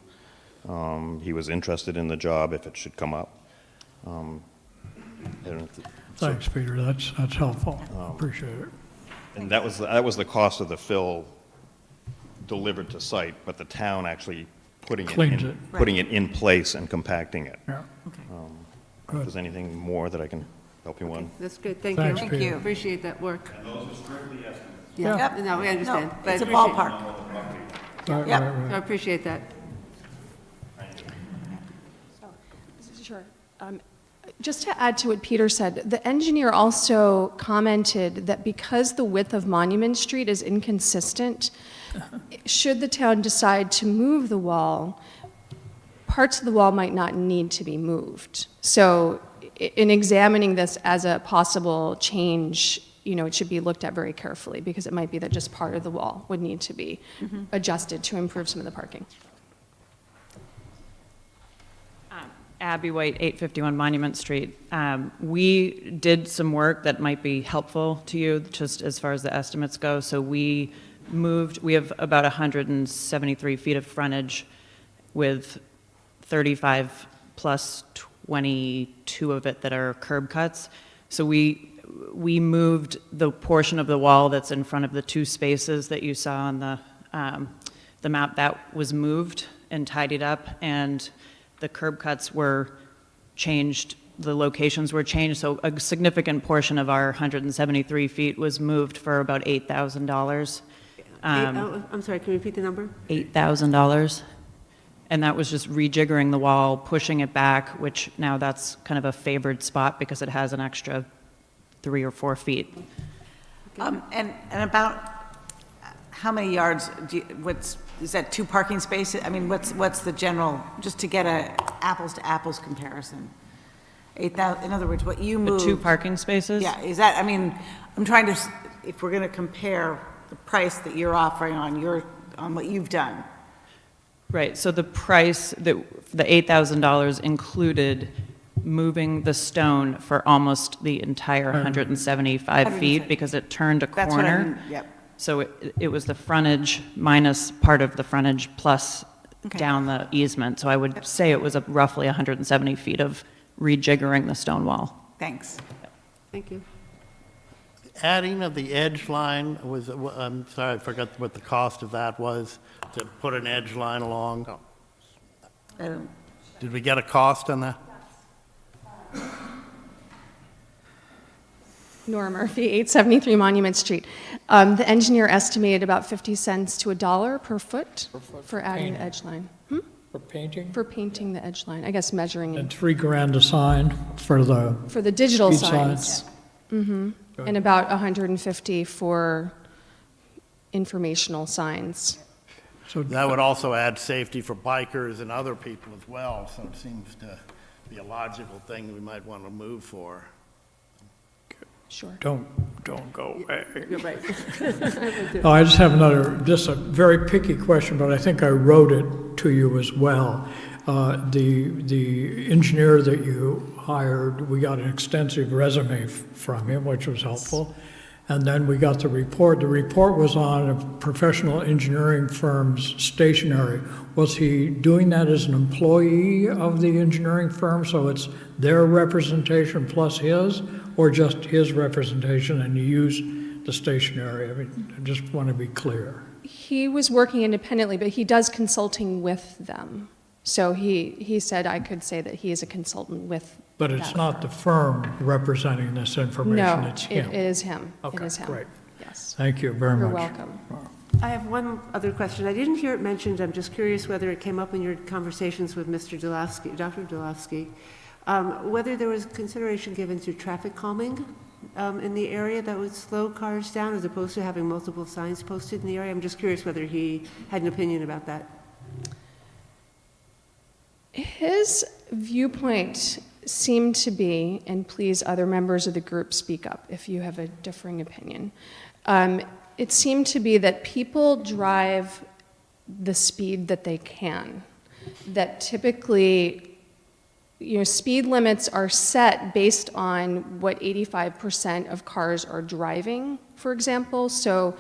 He was interested in the job if it should come up. And Thanks, Peter, that's helpful. Appreciate it. And that was the cost of the fill delivered to site, but the town actually Cleans it. putting it in place and compacting it. Yeah. If there's anything more that I can help you on. That's good, thank you. Thanks, Thank you. Appreciate that work. And those are strictly estimates. Yeah, Yep. no, we understand. No, but I it's a appreciate- ballpark. Right, Yep. right, right. I appreciate that. Sure. Just to add to what Peter said, the engineer also commented that because the width of Monument Street is inconsistent, should the town decide to move the wall, parts of the wall might not need to be moved. So in examining this as a possible change, you know, it should be looked at very carefully because it might be that just part of the wall would need to be adjusted to improve some of the parking. Abby White, 851 Monument Street. We did some work that might be helpful to you, just as far as the estimates go. So we have about 173 feet of frontage with 35 plus 22 of it that are curb cuts. So we moved the portion of the wall that's in front of the two spaces that you saw on the map. That was moved and tidied up, and the curb cuts were changed, the locations were changed, so a significant portion of our 173 feet was moved for about $8,000. I'm sorry, can you repeat the number? $8,000. And that was just rejiggering the wall, pushing it back, which now that's kind of a favored spot because it has an extra 3 or 4 feet. And about how many yards, is that 2 parking spaces? I mean, what's the general, just to get a apples to apples comparison? 8,000, in other words, what you The moved. 2 parking spaces? Yeah, is that, I mean, I'm trying to, if we're going to compare the price that you're offering on what you've done. Right, so the price, the $8,000 included moving the stone for almost the entire 175 feet because it turned a That's what I corner. mean, yep. So it was the frontage minus part of the frontage plus Okay. down the easement. So I would say it was roughly 170 feet of rejiggering the stone wall. Thanks. Thank you. Adding of the edge line was, I'm sorry, I forgot what the cost of that was, to put an edge line along. I don't- Did we get a cost on that? Nora Murphy, 873 Monument Street. The engineer estimated about 50 cents to $1 per foot for adding the painting. edge line. For painting? For painting the edge line, I guess measuring And $3,000 a sign for for the digital speed signs. signs? And about 150 for informational signs. So That would also add safety for bikers and other people as well, so it seems to be a logical thing we might want to move for. Sure. don't go away. You're right. Oh, I just have just a very picky question, but I think I wrote it to you as well. The engineer that you hired, we got an extensive resume from him, which was helpful. And then we got the report. The report was on a professional engineering firm's stationery. Was he doing that as an employee of the engineering firm, so it's their representation plus his, or just his representation and you use the stationery? I mean, I just want to be clear. He was working independently, but he does consulting with them. So he said I could say that he is a consultant with But it's that not the firm representing this information, No, it's it him. is him. It Okay, is him. great. Yes. Thank you very You're much. welcome. I have one other question. I didn't hear it mentioned. I'm just curious whether it came up in your conversations with Mr. Dulowski, Dr. Dulowski, whether there was consideration given to traffic calming in the area that would slow cars down as opposed to having multiple signs posted in the area. I'm just curious whether he had an opinion about that. His viewpoint seemed to be, and please other members of the group speak up if you have a differing opinion. It seemed to be that people drive the speed that they can. That typically, speed limits are set based on what 85% of cars are driving, for example. So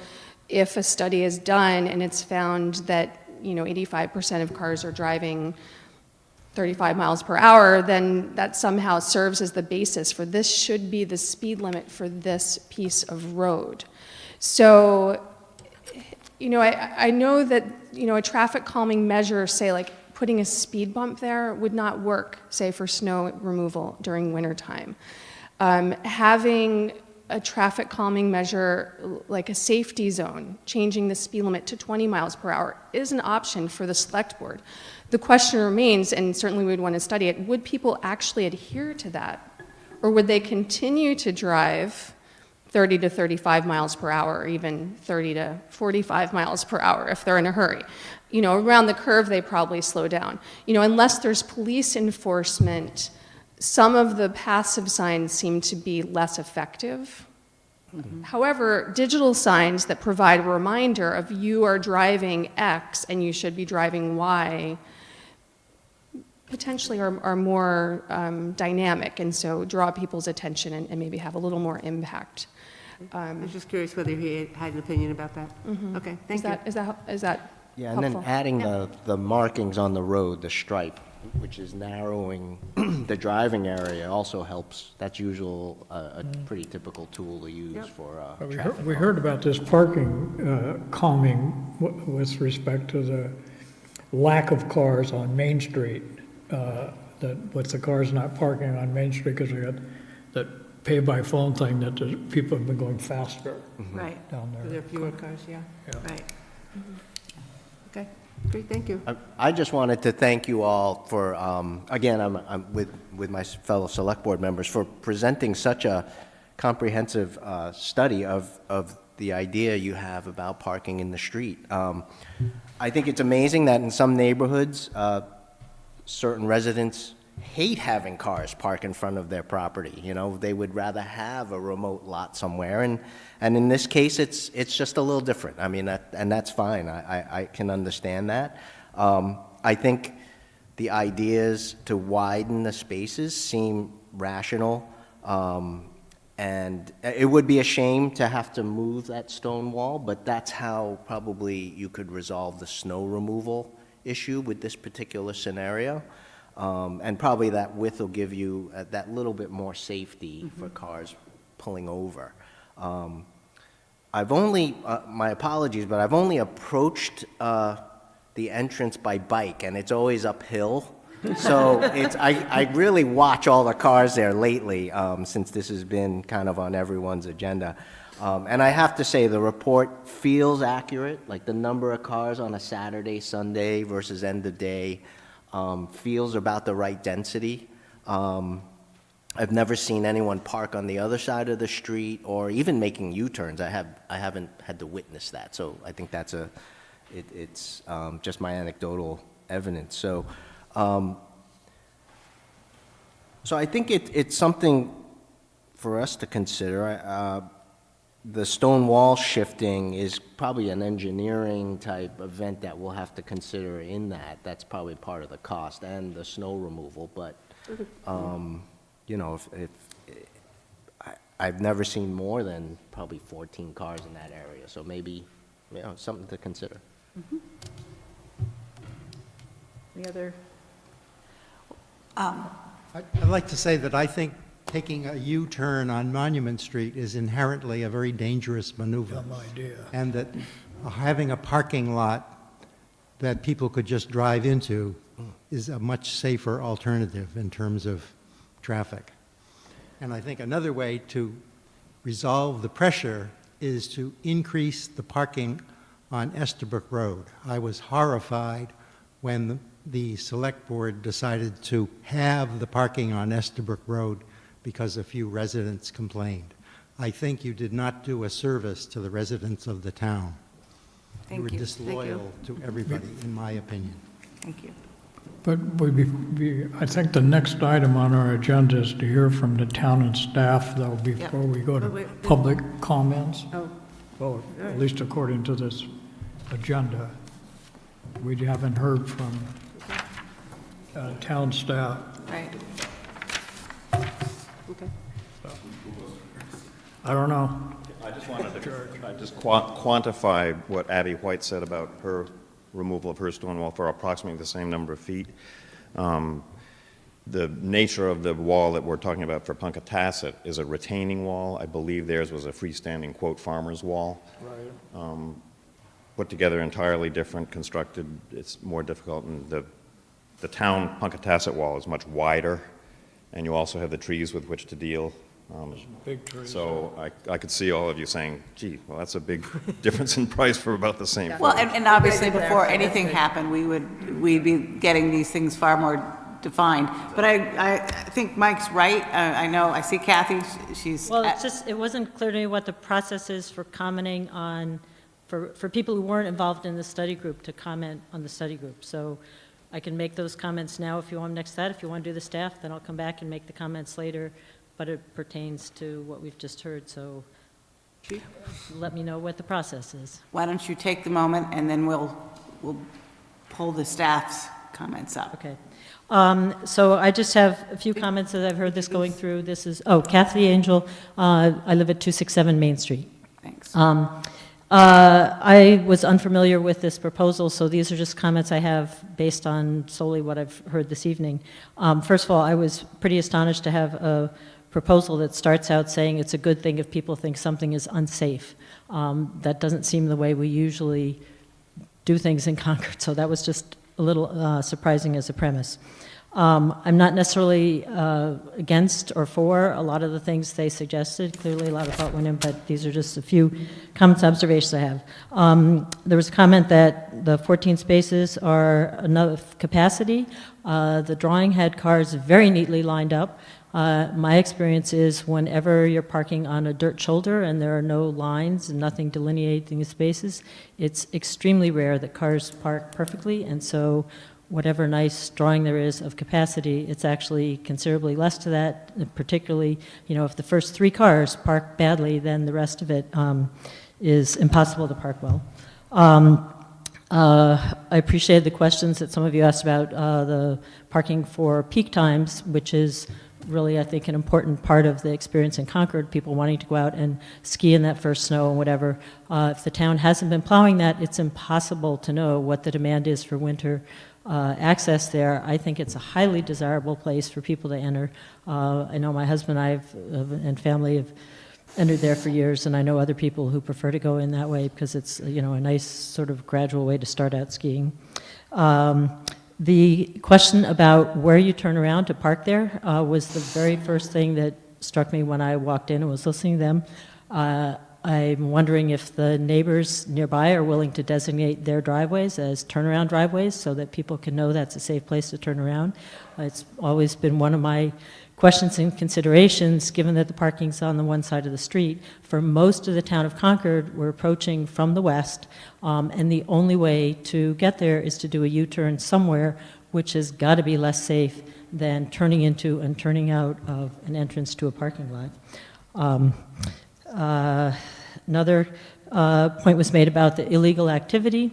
if a study is done and it's found that, 85% of cars are driving 35 miles per hour, then that somehow serves as the basis for this should be the speed limit for this piece of road. So, I know that, a traffic calming measure, say like putting a speed bump there would not work, say for snow removal during wintertime. Having a traffic calming measure like a safety zone, changing the speed limit to 20 miles per hour is an option for the select board. The question remains, and certainly we'd want to study it, would people actually adhere to that? Or would they continue to drive 30 to 35 miles per hour, or even 30 to 45 miles per hour if they're in a hurry? Around the curve, they probably slow down. Unless there's police enforcement, some of the passive signs seem to be less effective. Mm-hmm. However, digital signs that provide a reminder of you are driving X and you should be driving Y potentially are more dynamic, and so draw people's attention and maybe have a little more impact. I was just curious whether he had an opinion about that. Mhm. Okay, thank you. Is that Yeah, and then helpful? adding the markings on the road, the stripe, which is narrowing the driving area, also helps. That's a pretty typical tool to use for traffic. We heard about this parking calming with respect to the lack of cars on Main Street, that with the cars not parking on Main Street because we got that pay-by-phone thing that the people have been going faster Right, down There there. are fewer cars, yeah. right. Okay. Great, thank you. I just wanted to thank you all for, again, I'm with my fellow select board members for presenting such a comprehensive study of the idea you have about parking in the street. I think it's amazing that in some neighborhoods, certain residents hate having cars park in front of their property. You know, they would rather have a remote lot somewhere, and in this case, it's just a little different. I mean, that's fine. I can understand that. I think the ideas to widen the spaces seem rational, and it would be a shame to have to move that stone wall, but that's how probably you could resolve the snow removal issue with this particular scenario. And probably that width will give you that little bit more safety for cars pulling over. I've only, my apologies, but I've only approached the entrance by bike, and it's always uphill. So I really watch all the cars there lately, since this has been kind of on everyone's agenda. And I have to say, the report feels accurate, like the number of cars on a Saturday, Sunday versus end of day. Feels about the right density. I've never seen anyone park on the other side of the street or even making U-turns. I haven't had to witness that, so I think that's it's just my anecdotal evidence. So I think it's something for us to consider. The stone wall shifting is probably an engineering type event that we'll have to consider in that. That's probably part of the cost and the snow removal, but, you know, I've never seen more than probably 14 cars in that area, so maybe, you know, something to consider. Any other? I'd like to say that I think taking a U-turn on Monument Street is inherently a very dangerous maneuver. Dumb idea. And that having a parking lot that people could just drive into is a much safer alternative in terms of traffic. And I think another way to resolve the pressure is to increase the parking on Estabrook Road. I was horrified when the select board decided to have the parking on Estabrook Road because a few residents complained. I think you did not do a service to the residents of the town. Thank You were you. disloyal to everybody, in my opinion. Thank you. But I think the next item on our agenda is to hear from the town and staff, though, before we go to wait. public comments. Oh, Well, at least according to this agenda. We haven't heard from town staff. Right. okay. I don't know. I just wanted to quantify what Abby White said about her removal of her stone wall for approximately the same number of feet. The nature of the wall that we're talking about for Punkatasset is a retaining wall. I believe theirs was a freestanding, quote, farmer's wall. Right. Put together entirely different, constructed. It's more difficult, and the town Punkatasset wall is much wider, and you also have the trees with which to deal. Big trees. So I could see all of you saying, gee, well, that's a big difference in price for about the same. Well, and obviously, before anything happened, we'd be getting these things far more defined. But I think Mike's right. I know, I see Kathy, she's. Well, it's just, it wasn't clear to me what the process is for commenting on, for people who weren't involved in the study group to comment on the study group. So I can make those comments now if you want next to that. If you want to do the staff, then I'll come back and make the comments later. But it pertains to what we've just heard, so let me know what the process is. Why don't you take the moment, and then we'll pull the staff's comments up. Okay. So I just have a few comments as I've heard this going through. This is, Kathy Angel. I live at 267 Main Street. Thanks. I was unfamiliar with this proposal, so these are just comments I have based on solely what I've heard this evening. First of all, I was pretty astonished to have a proposal that starts out saying it's a good thing if people think something is unsafe. That doesn't seem the way we usually do things in Concord, so that was just a little surprising as a premise. I'm not necessarily against or for a lot of the things they suggested. Clearly, a lot of thought went in, but these are just a few comments, observations I have. There was a comment that the 14 spaces are enough capacity. The drawing had cars very neatly lined up. My experience is whenever you're parking on a dirt shoulder and there are no lines and nothing delineating the spaces, it's extremely rare that cars park perfectly, and so whatever nice drawing there is of capacity, it's actually considerably less to that, particularly, you know, if the first 3 cars park badly, then the rest of it is impossible to park well. I appreciated the questions that some of you asked about the parking for peak times, which is really, I think, an important part of the experience in Concord, people wanting to go out and ski in that first snow and whatever. If the town hasn't been plowing that, it's impossible to know what the demand is for winter access there. I think it's a highly desirable place for people to enter. I know my husband and and family have entered there for years, and I know other people who prefer to go in that way because it's, you know, a nice sort of gradual way to start out skiing. The question about where you turn around to park there was the very first thing that struck me when I walked in and was listening to them. I'm wondering if the neighbors nearby are willing to designate their driveways as turnaround driveways so that people can know that's a safe place to turn around. It's always been one of my questions and considerations, given that the parking's on the one side of the street. For most of the town of Concord, we're approaching from the west, and the only way to get there is to do a U-turn somewhere, which has got to be less safe than turning into and turning out of an entrance to a parking lot. Another point was made about the illegal activity.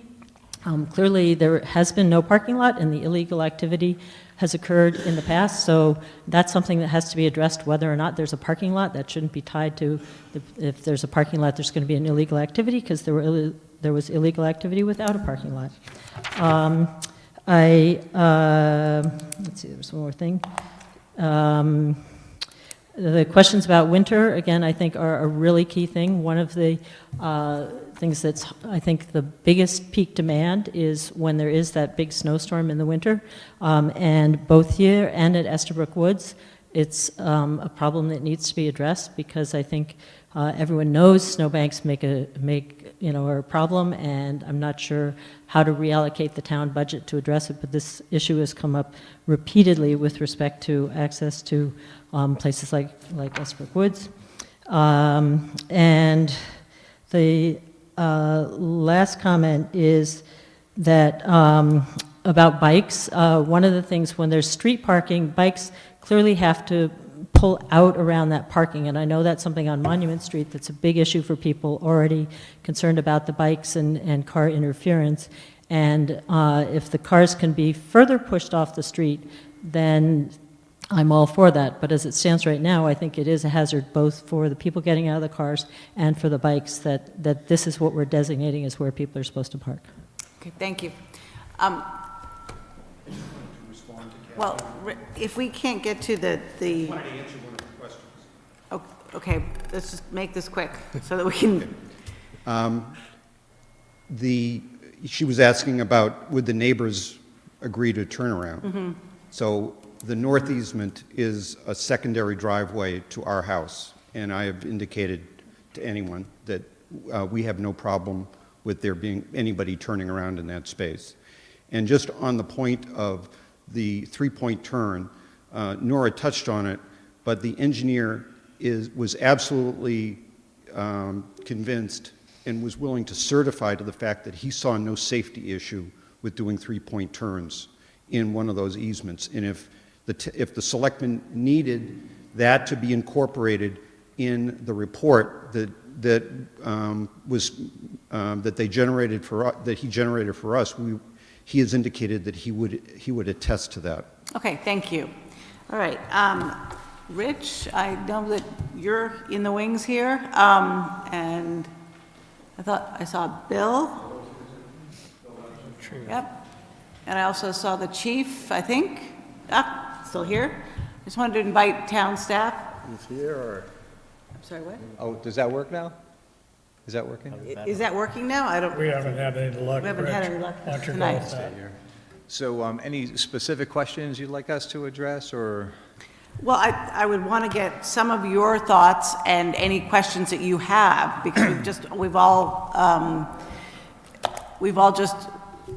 Clearly, there has been no parking lot, and the illegal activity has occurred in the past, so that's something that has to be addressed, whether or not there's a parking lot. That shouldn't be tied to if there's a parking lot, there's going to be an illegal activity, because there was illegal activity without a parking lot. Let's see, there was one more thing. The questions about winter, again, I think are a really key thing. One of the things that's, I think, the biggest peak demand is when there is that big snowstorm in the winter. And both here and at Estabrook Woods, it's a problem that needs to be addressed, because I think everyone knows snowbanks are a problem, and I'm not sure how to reallocate the town budget to address it, but this issue has come up repeatedly with respect to access to places like Estabrook Woods. And the last comment is that about bikes. One of the things, when there's street parking, bikes clearly have to pull out around that parking, and I know that's something on Monument Street that's a big issue for people already concerned about the bikes and car interference. And if the cars can be further pushed off the street, then I'm all for that. But as it stands right now, I think it is a hazard both for the people getting out of the cars and for the bikes that this is what we're designating as where people are supposed to park. Okay, thank you. Well, if we can't get to the I wanted to answer one of the questions. Oh, okay, let's just make this quick so that we can. She was asking about, would the neighbors agree to turn around? Mm-hmm. So the north easement is a secondary driveway to our house, and I have indicated to anyone that we have no problem with there being anybody turning around in that space. And just on the point of the three-point turn, Nora touched on it, but the engineer was absolutely convinced and was willing to certify to the fact that he saw no safety issue with doing three-point turns in one of those easements. And if the selectmen needed that to be incorporated in the report that he generated for us, he has indicated that he would attest to that. Okay, thank you. All right, Rich, I know that you're in the wings here, and I thought I saw Bill. Yep, and I also saw the chief, I think. Still here. Just wanted to invite town staff. He's here, or? I'm sorry, what? Oh, does that work now? Is that working? Is that working now? I don't. We haven't had any luck. We haven't had any luck tonight. So any specific questions you'd like us to address, or? Well, I would want to get some of your thoughts and any questions that you have, because we've all just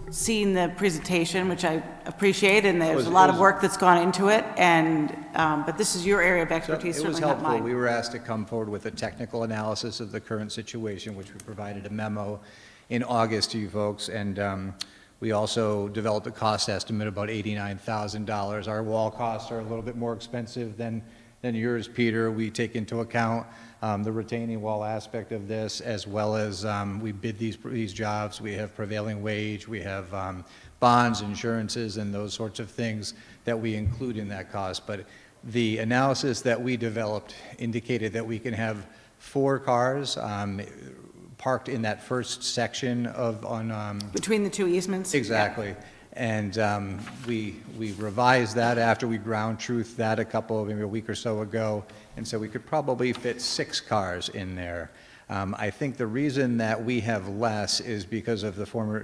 seen the presentation, which I appreciate, and there's a lot of work that's gone into it, and, but this is your area of expertise, So it was certainly not helpful. mine. We were asked to come forward with a technical analysis of the current situation, which we provided a memo in August to you folks, and we also developed a cost estimate about $89,000. Our wall costs are a little bit more expensive than yours, Peter. We take into account the retaining wall aspect of this, as well as we bid these jobs. We have prevailing wage, we have bonds, insurances, and those sorts of things that we include in that cost. But the analysis that we developed indicated that we can have 4 cars parked in that first section Between the 2 easements? Exactly. Yeah. And we revised that after we ground truthed that maybe a week or so ago, and so we could probably fit 6 cars in there. I think the reason that we have less is because of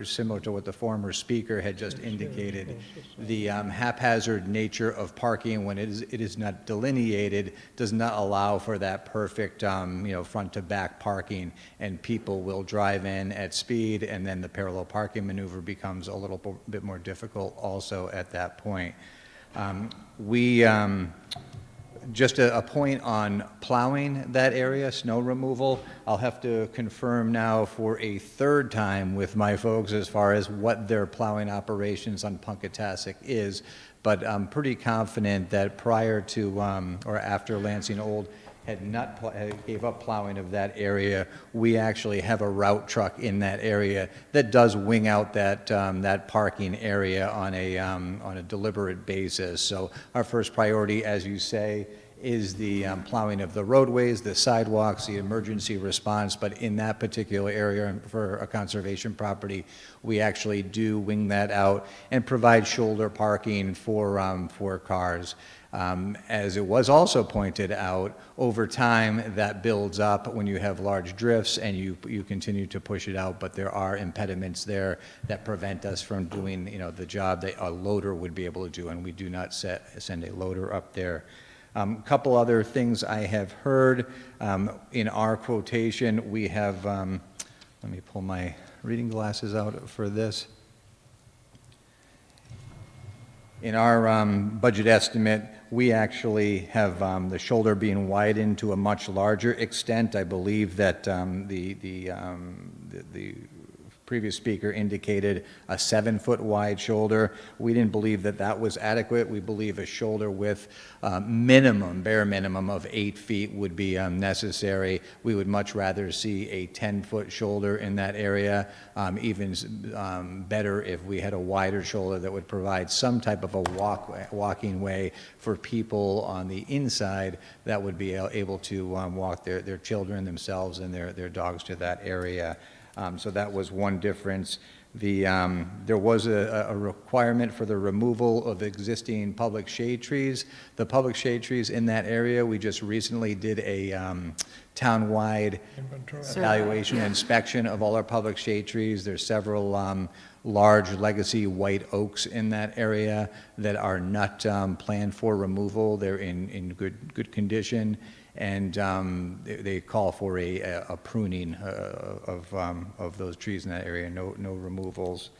similar to what the former speaker had just indicated, the haphazard nature of parking when it is not delineated does not allow for that perfect, front to back parking, and people will drive in at speed, and then the parallel parking maneuver becomes a little bit more difficult also at that point. Just a point on plowing that area, snow removal. I'll have to confirm now for a 3rd time with my folks as far as what their plowing operations on Punkatasset is, but I'm pretty confident that prior to or after Lansing Old gave up plowing of that area, we actually have a route truck in that area that does wing out that parking area on a deliberate basis. So our first priority, as you say, is the plowing of the roadways, the sidewalks, the emergency response. But in that particular area, for a conservation property, we actually do wing that out and provide shoulder parking for cars. As it was also pointed out, over time that builds up when you have large drifts and you continue to push it out, but there are impediments there that prevent us from doing the job that a loader would be able to do, and we do not send a loader up there. Couple other things I have heard in our quotation. We have, let me pull my reading glasses out for this. In our budget estimate, we actually have the shoulder being widened to a much larger extent. I believe that the previous speaker indicated a 7-foot wide shoulder. We didn't believe that that was adequate. We believe a shoulder width bare minimum of 8 feet would be necessary. We would much rather see a 10-foot shoulder in that area, even better if we had a wider shoulder that would provide some type of a walking way for people on the inside that would be able to walk their children, themselves, and their dogs to that area. So that was one difference. There was a requirement for the removal of existing public shade trees. The public shade trees in that area, we just recently did a town-wide evaluation and inspection of all our public shade trees. There's several large legacy white oaks in that area that are not planned for removal. They're in good condition. And they call for a pruning of those trees in that area, no removals.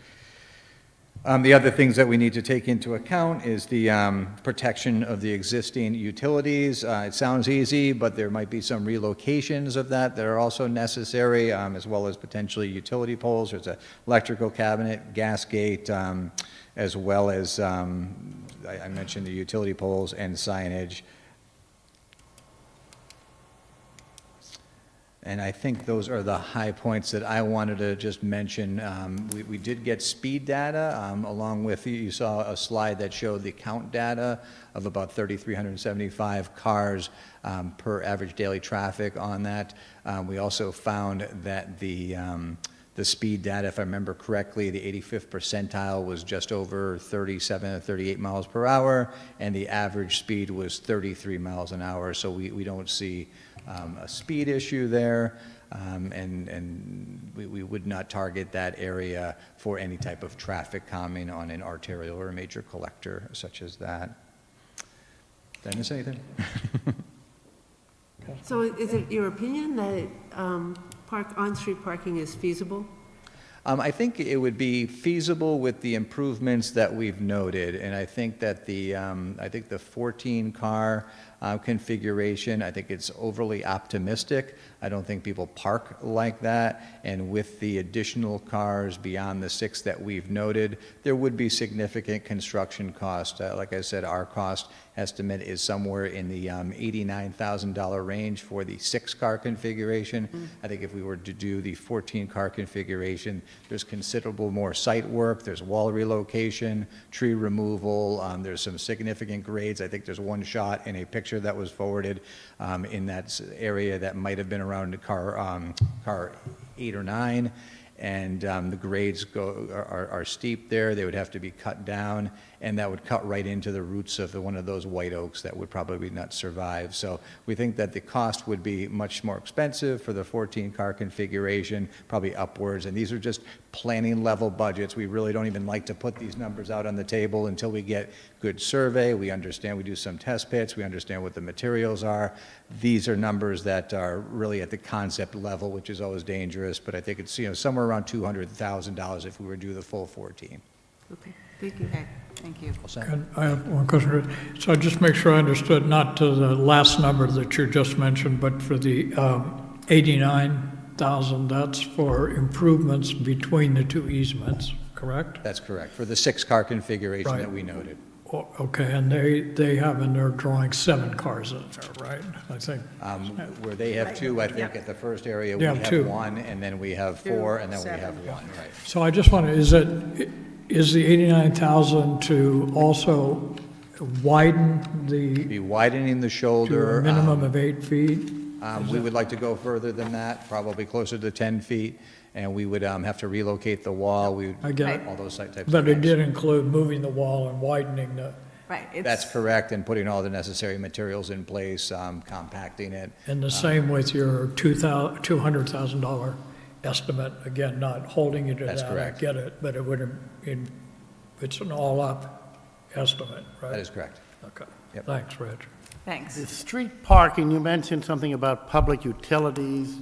The other things that we need to take into account is the protection of the existing utilities. It sounds easy, but there might be some relocations of that are also necessary, as well as potentially utility poles. There's an electrical cabinet, gas gate, as well as, I mentioned the utility poles and signage. And I think those are the high points that I wanted to just mention. We did get speed data, along with, you saw a slide that showed the count data of about 3,375 cars per average daily traffic on that. We also found that the speed data, if I remember correctly, the 85th percentile was just over 37 or 38 miles per hour, and the average speed was 33 miles an hour. So we don't see a speed issue there, and we would not target that area for any type of traffic calming on an arterial or a major collector such as that. Did I miss anything? So is it your opinion that on-street parking is feasible? I think it would be feasible with the improvements that we've noted, and I think that the 14-car configuration, I think it's overly optimistic. I don't think people park like that, and with the additional cars beyond the 6 that we've noted, there would be significant construction cost. Like I said, our cost estimate is somewhere in the $89,000 range for the 6-car configuration. I think if we were to do the 14-car configuration, there's considerable more site work, there's wall relocation, tree removal, there's some significant grades. I think there's one shot in a picture that was forwarded in that area that might have been around car 8 or 9. And the grades are steep there. They would have to be cut down, and that would cut right into the roots of one of those white oaks that would probably not survive. So we think that the cost would be much more expensive for the 14-car configuration, probably upwards. And these are just planning level budgets. We really don't even like to put these numbers out on the table until we get good survey. We understand, we do some test pits, we understand what the materials are. These are numbers that are really at the concept level, which is always dangerous, but I think it's somewhere around $200,000 if we were to do the full 14. Okay, thank you. Okay, thank you. I have one question. So just make sure I understood, not to the last number that you just mentioned, but for the 89,000, that's for improvements between the 2 easements, correct? That's correct, for the 6-car configuration Right. that we noted. Okay, and they have in their drawing 7 cars in there, right? I think. Where they have 2, I think at the first area we They have have 2. 1, and then we have 4, and then we have 1, right. So I just wonder, is the 89,000 to also widen Be widening the to shoulder. a minimum of 8 feet? We would like to go further than that, probably closer to 10 feet, and we would have to relocate the wall. We I get it. all those types of But it things. did include moving the wall and widening the, Right. That's correct, and putting all the necessary materials in place, compacting it. and the same with your $200,000 estimate, again, not holding you to that. That's correct. I get it, but it would, it's an all-up estimate, right? That is correct. Okay. Yep. Thanks, Rich. Thanks. The street parking, you mentioned something about public utilities,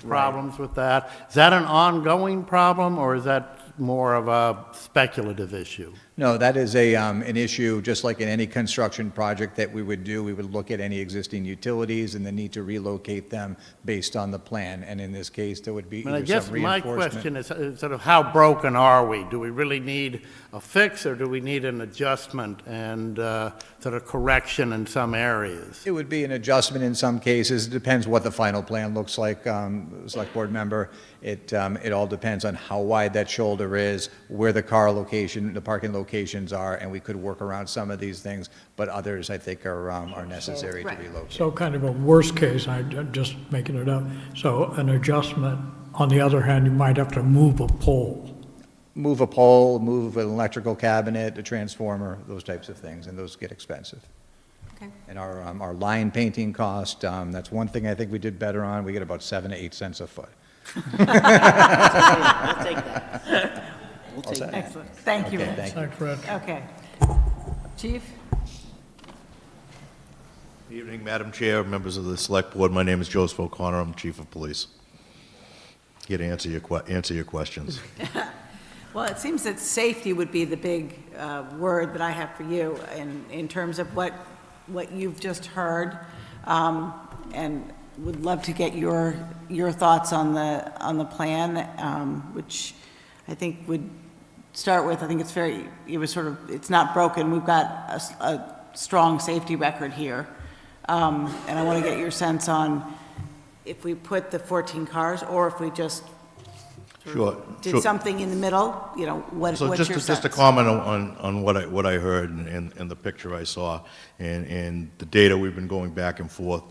problems with that. Is that an ongoing problem, or is that more of a speculative issue? No, that is an issue, just like in any construction project that we would do. We would look at any existing utilities and the need to relocate them based on the plan. And in this case, there would be And I either guess some my reinforcement. question is sort of how broken are we? Do we really need a fix, or do we need an adjustment and sort of correction in some areas? It would be an adjustment in some cases. It depends what the final plan looks like, Select Board member. It all depends on how wide that shoulder is, where the parking locations are, and we could work around some of these things, but others, I think, are necessary to relocate. So kind of a worst case, I'm just making it up, so an adjustment, on the other hand, you might have to move a pole. Move a pole, move an electrical cabinet, a transformer, those types of things, and those get expensive. Okay. And our line painting cost, that's one thing I think we did better on. We get about 7 to 8 cents a foot. We'll take that. We'll take that. Excellent. Thank you, Okay, Rich. thank you. Thanks, Rich. Okay. Chief? Good evening, Madam Chair, members of the Select Board. My name is Joseph O'Connor. I'm Chief of Police. Here to answer your questions. Well, it seems that safety would be the big word that I have for you in terms of what you've just heard, and would love to get your thoughts on the plan, which I think would start with, I think it's not broken. We've got a strong safety record here, and I want to get your sense on if we put the 14 cars or if we just did something in the middle, what's your sense? Just a comment on what I heard and the picture I saw, and the data we've been going back and forth.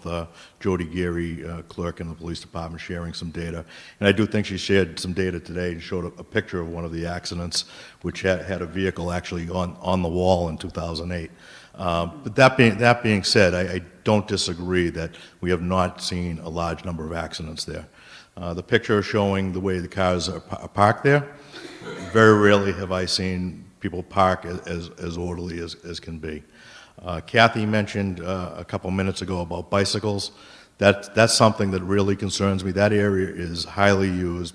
Jody Geary, clerk in the police department, sharing some data, and I do think she shared some data today and showed a picture of one of the accidents, which had a vehicle actually on the wall in 2008. But that being said, I don't disagree that we have not seen a large number of accidents there. The picture showing the way the cars are parked there, very rarely have I seen people park as orderly as can be. Kathy mentioned a couple minutes ago about bicycles. That's something that really concerns me. That area is highly used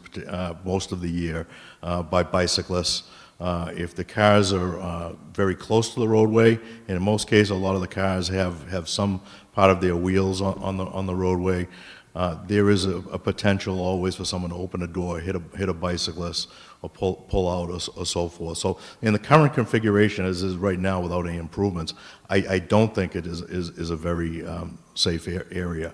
most of the year by bicyclists. If the cars are very close to the roadway, and in most cases, a lot of the cars have some part of their wheels on the roadway, there is a potential always for someone to open a door, hit a bicyclist, or pull out, or so forth. So in the current configuration, as is right now, without any improvements, I don't think it is a very safe area.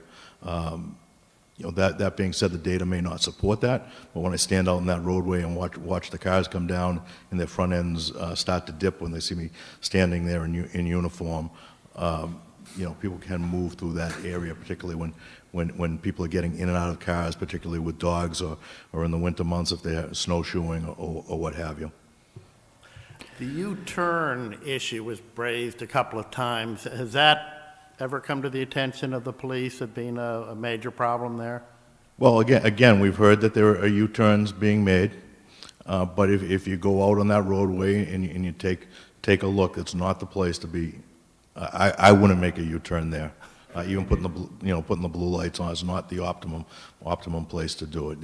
That being said, the data may not support that, but when I stand out in that roadway and watch the cars come down and their front ends start to dip when they see me standing there in uniform, people can move through that area, particularly when people are getting in and out of cars, particularly with dogs or in the winter months if they're snowshoeing or what have you. The U-turn issue was raised a couple of times. Has that ever come to the attention of the police as being a major problem there? Well, again, we've heard that there are U-turns being made, but if you go out on that roadway and you take a look, it's not the place to be. I wouldn't make a U-turn there. Even putting the blue lights on is not the optimum place to do it.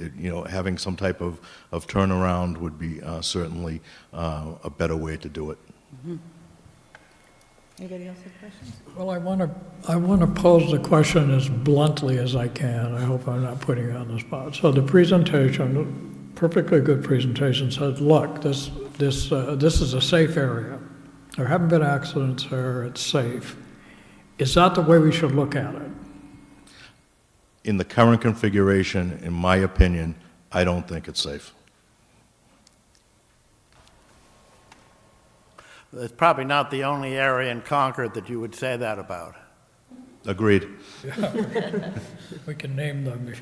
Having some type of turnaround would be certainly a better way to do it. Mm-hmm. Anybody else have questions? Well, I want to pose the question as bluntly as I can. I hope I'm not putting you on the spot. So the presentation, perfectly good presentation, said, look, this is a safe area. There haven't been accidents there. It's safe. Is that the way we should look at it? In the current configuration, in my opinion, I don't think it's safe. It's probably not the only area in Concord that you would say that about. Agreed. Yeah. We can name them.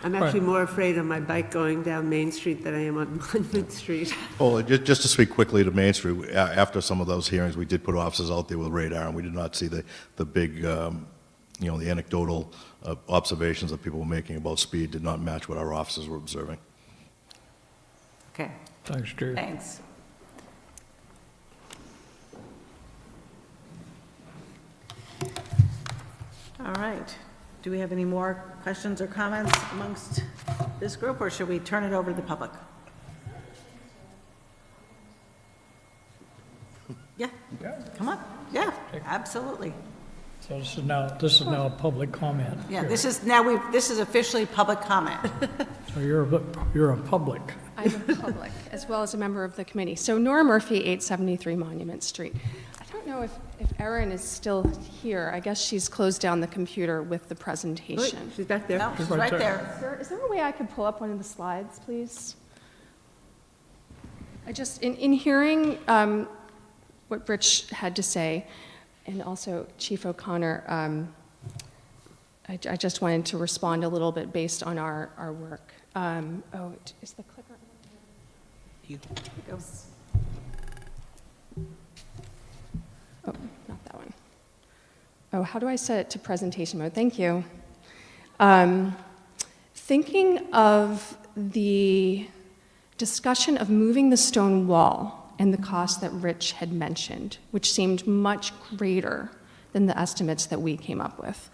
I'm actually more afraid of my bike going down Main Street than I am on Monument Street. Well, just to speak quickly to Main Street, after some of those hearings, we did put officers out there with radar, and we did not see the big, the anecdotal observations that people were making about speed did not match what our officers were observing. Okay. Thanks, Steve. Thanks. All right. Do we have any more questions or comments amongst this group, or should we turn it over to the public? Yeah, come on. Yeah, absolutely. So this is now a public comment. Yeah, here. this is officially public comment. So you're a public. I'm a public, as well as a member of the committee. So Nora Murphy, 873 Monument Street. I don't know if Erin is still here. I guess she's closed down the computer with the presentation. Look, she's back there. No, she's right there. Is there a way I could pull up one of the slides, please? I just, in hearing what Rich had to say, and also Chief O'Connor, I just wanted to respond a little bit based on our work. Is the clicker? Here it goes. Oh, not that one. Oh, how do I set it to presentation mode? Thank you. Thinking of the discussion of moving the stone wall and the cost that Rich had mentioned, which seemed much greater than the estimates that we came up with.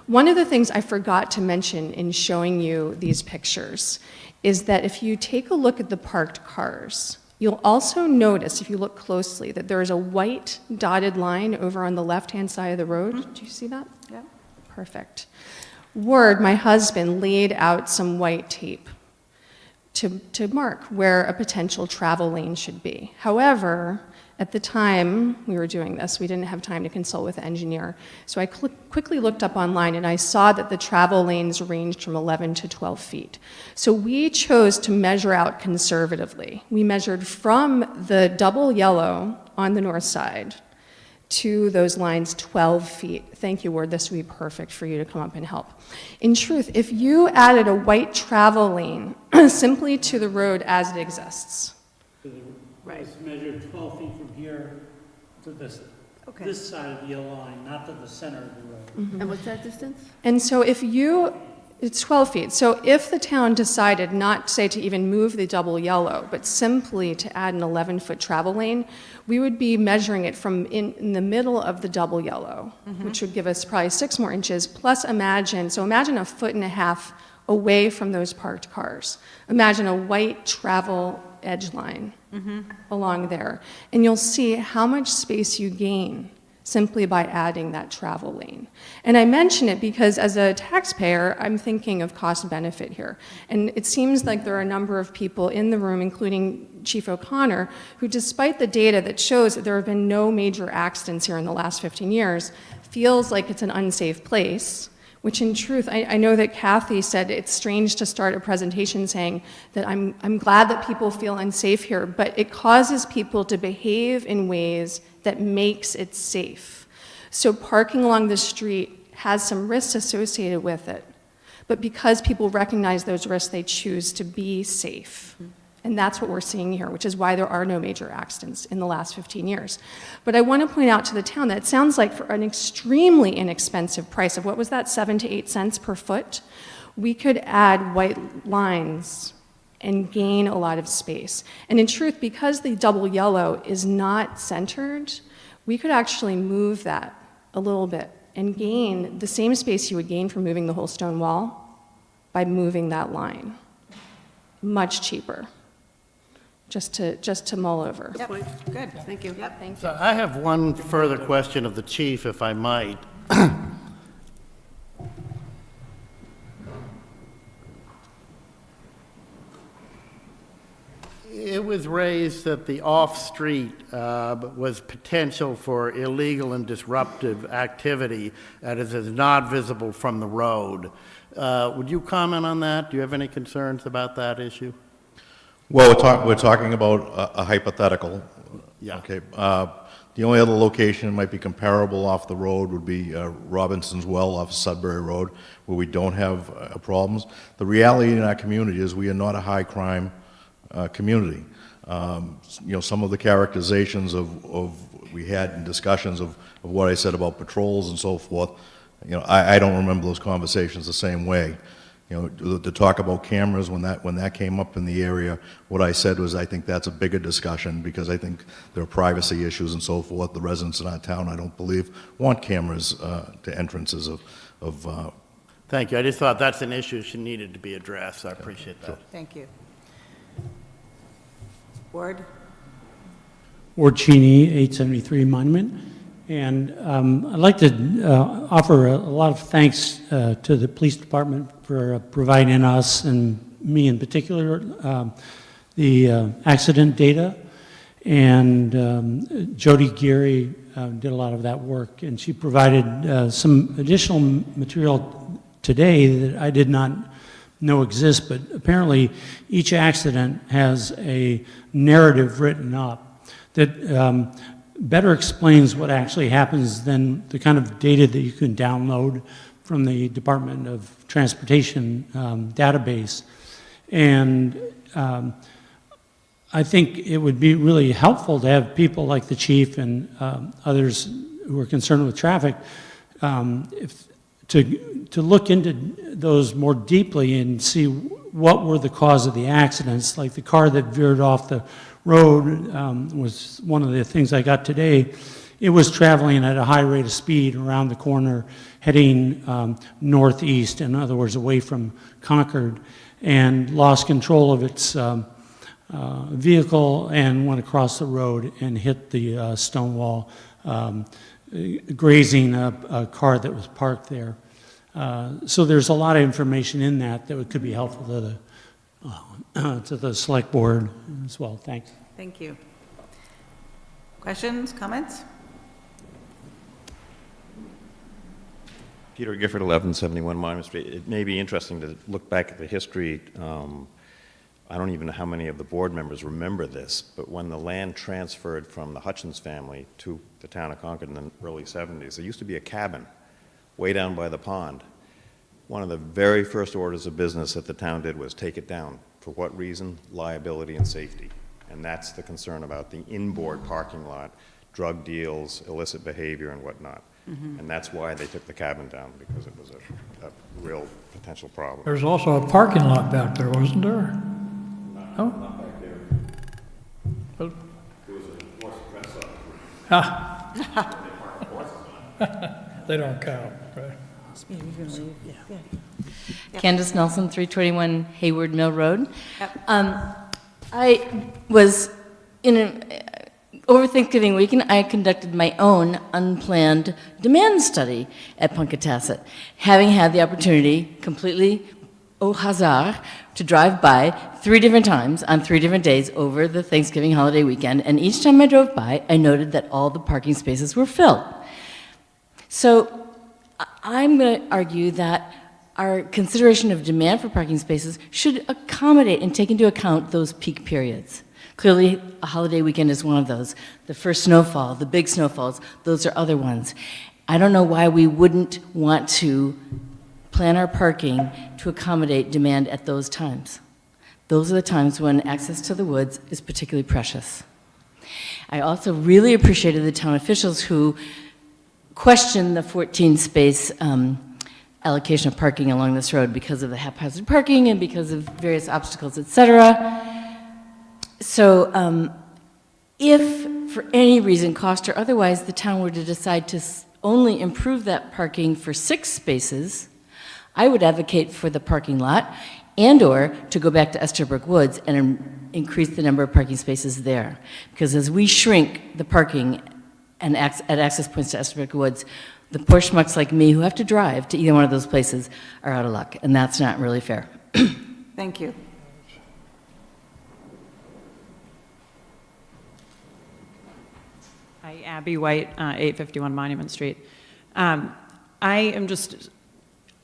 One of the things I forgot to mention in showing you these pictures is that if you take a look at the parked cars, you'll also notice, if you look closely, that there is a white dotted line over on the left-hand side of the road. Mm-hmm. Do you see that? Yeah. Perfect. Ward, my husband, laid out some white tape to mark where a potential travel lane should be. However, at the time we were doing this, we didn't have time to consult with the engineer. So I quickly looked up online and I saw that the travel lanes ranged from 11 to 12 feet. So we chose to measure out conservatively. We measured from the double yellow on the north side to those lines 12 feet. Thank you, Ward. This would be perfect for you to come up and help. In truth, if you added a white travel lane simply to the road as it exists, Right. It's measured 12 feet from here to this. this side of the yellow line, not to the center of the road. And what's that distance? And so it's 12 feet. So if the town decided not, say, to even move the double yellow, but simply to add an 11-foot travel lane, we would be measuring it from in the middle of the double yellow, which would give us probably 6 more inches, plus imagine 1.5 feet away from those parked cars. Imagine a white travel edge line along there. And you'll see how much space you gain simply by adding that travel lane. And I mention it because as a taxpayer, I'm thinking of cost benefit here. And it seems like there are a number of people in the room, including Chief O'Connor, who despite the data that shows that there have been no major accidents here in the last 15 years, feels like it's an unsafe place, which in truth, I know that Kathy said it's strange to start a presentation saying that I'm glad that people feel unsafe here, but it causes people to behave in ways that makes it safe. So parking along the street has some risks associated with it, but because people recognize those risks, they choose to be safe. And that's what we're seeing here, which is why there are no major accidents in the last 15 years. But I want to point out to the town that it sounds like for an extremely inexpensive price of, what was that, 7 to 8 cents per foot, we could add white lines and gain a lot of space. And in truth, because the double yellow is not centered, we could actually move that a little bit and gain the same space you would gain from moving the whole stone wall by moving that line. Much cheaper. Just to mull over. Yep, good. Thank you. Yep, thank you. So I have one further question of the chief, if I might. It was raised that the off-street was potential for illegal and disruptive activity that is not visible from the road. Would you comment on that? Do you have any concerns about that issue? Well, we're talking about a hypothetical. Yeah. Okay. The only other location that might be comparable off the road would be Robinson's Well off Sudbury Road, where we don't have problems. The reality in our community is we are not a high-crime community. Some of the characterizations of we had in discussions of what I said about patrols and so forth, I don't remember those conversations the same way. To talk about cameras when that came up in the area, what I said was I think that's a bigger discussion because I think there are privacy issues and so forth. The residents in our town, I don't believe, want cameras to entrances of Thank you. I just thought that's an issue that needed to be addressed. I appreciate that. Thank you. Ward? Ward Cheney, 873 Monument. And I'd like to offer a lot of thanks to the police department for providing us, and me in particular, the accident data. And Jody Geary did a lot of that work, and she provided some additional material today that I did not know exists, but apparently each accident has a narrative written up that better explains what actually happens than the kind of data that you can download from the Department of Transportation database. And I think it would be really helpful to have people like the chief and others who are concerned with traffic to look into those more deeply and see what were the cause of the accidents. Like the car that veered off the road was one of the things I got today. It was traveling at a high rate of speed around the corner, heading northeast, in other words, away from Concord, and lost control of its vehicle and went across the road and hit the stone wall, grazing a car that was parked there. So there's a lot of information in that could be helpful to the select board as well. Thanks. Thank you. Questions, comments? Peter Gifford, 1171 Monument Street. It may be interesting to look back at the history. I don't even know how many of the board members remember this, but when the land transferred from the Hutchins family to the town of Concord in the early 70s, there used to be a cabin way down by the pond. One of the very first orders of business that the town did was take it down. For what reason? Liability and safety. And that's the concern about the inboard parking lot drug deals, illicit behavior, and whatnot. And that's why they took the cabin down, because it was a real potential problem. There's also a parking lot back there, wasn't there? No? Not back there. Well- There was a horse dress up. Ah. They don't count, right? Candace Nelson, 321 Hayward Mill Road. I was over Thanksgiving weekend, I conducted my own unplanned demand study at Punkatasset, having had the opportunity, completely au hasard, to drive by 3 different times on 3 different days over the Thanksgiving holiday weekend, and each time I drove by, I noted that all the parking spaces were filled. So I'm going to argue that our consideration of demand for parking spaces should accommodate and take into account those peak periods. Clearly, a holiday weekend is one of those. The first snowfall, the big snowfalls, those are other ones. I don't know why we wouldn't want to plan our parking to accommodate demand at those times. Those are the times when access to the woods is particularly precious. I also really appreciated the town officials who questioned the 14-space allocation of parking along this road because of the haphazard parking and because of various obstacles, et cetera. So if, for any reason, cost or otherwise, the town were to decide to only improve that parking for 6 spaces, I would advocate for the parking lot and/or to go back to Estabrook Woods and increase the number of parking spaces there. Because as we shrink the parking and at access points to Estabrook Woods, the poor schmucks like me who have to drive to either one of those places are out of luck, and that's not really fair. Thank you. Hi, Abby White, 851 Monument Street. I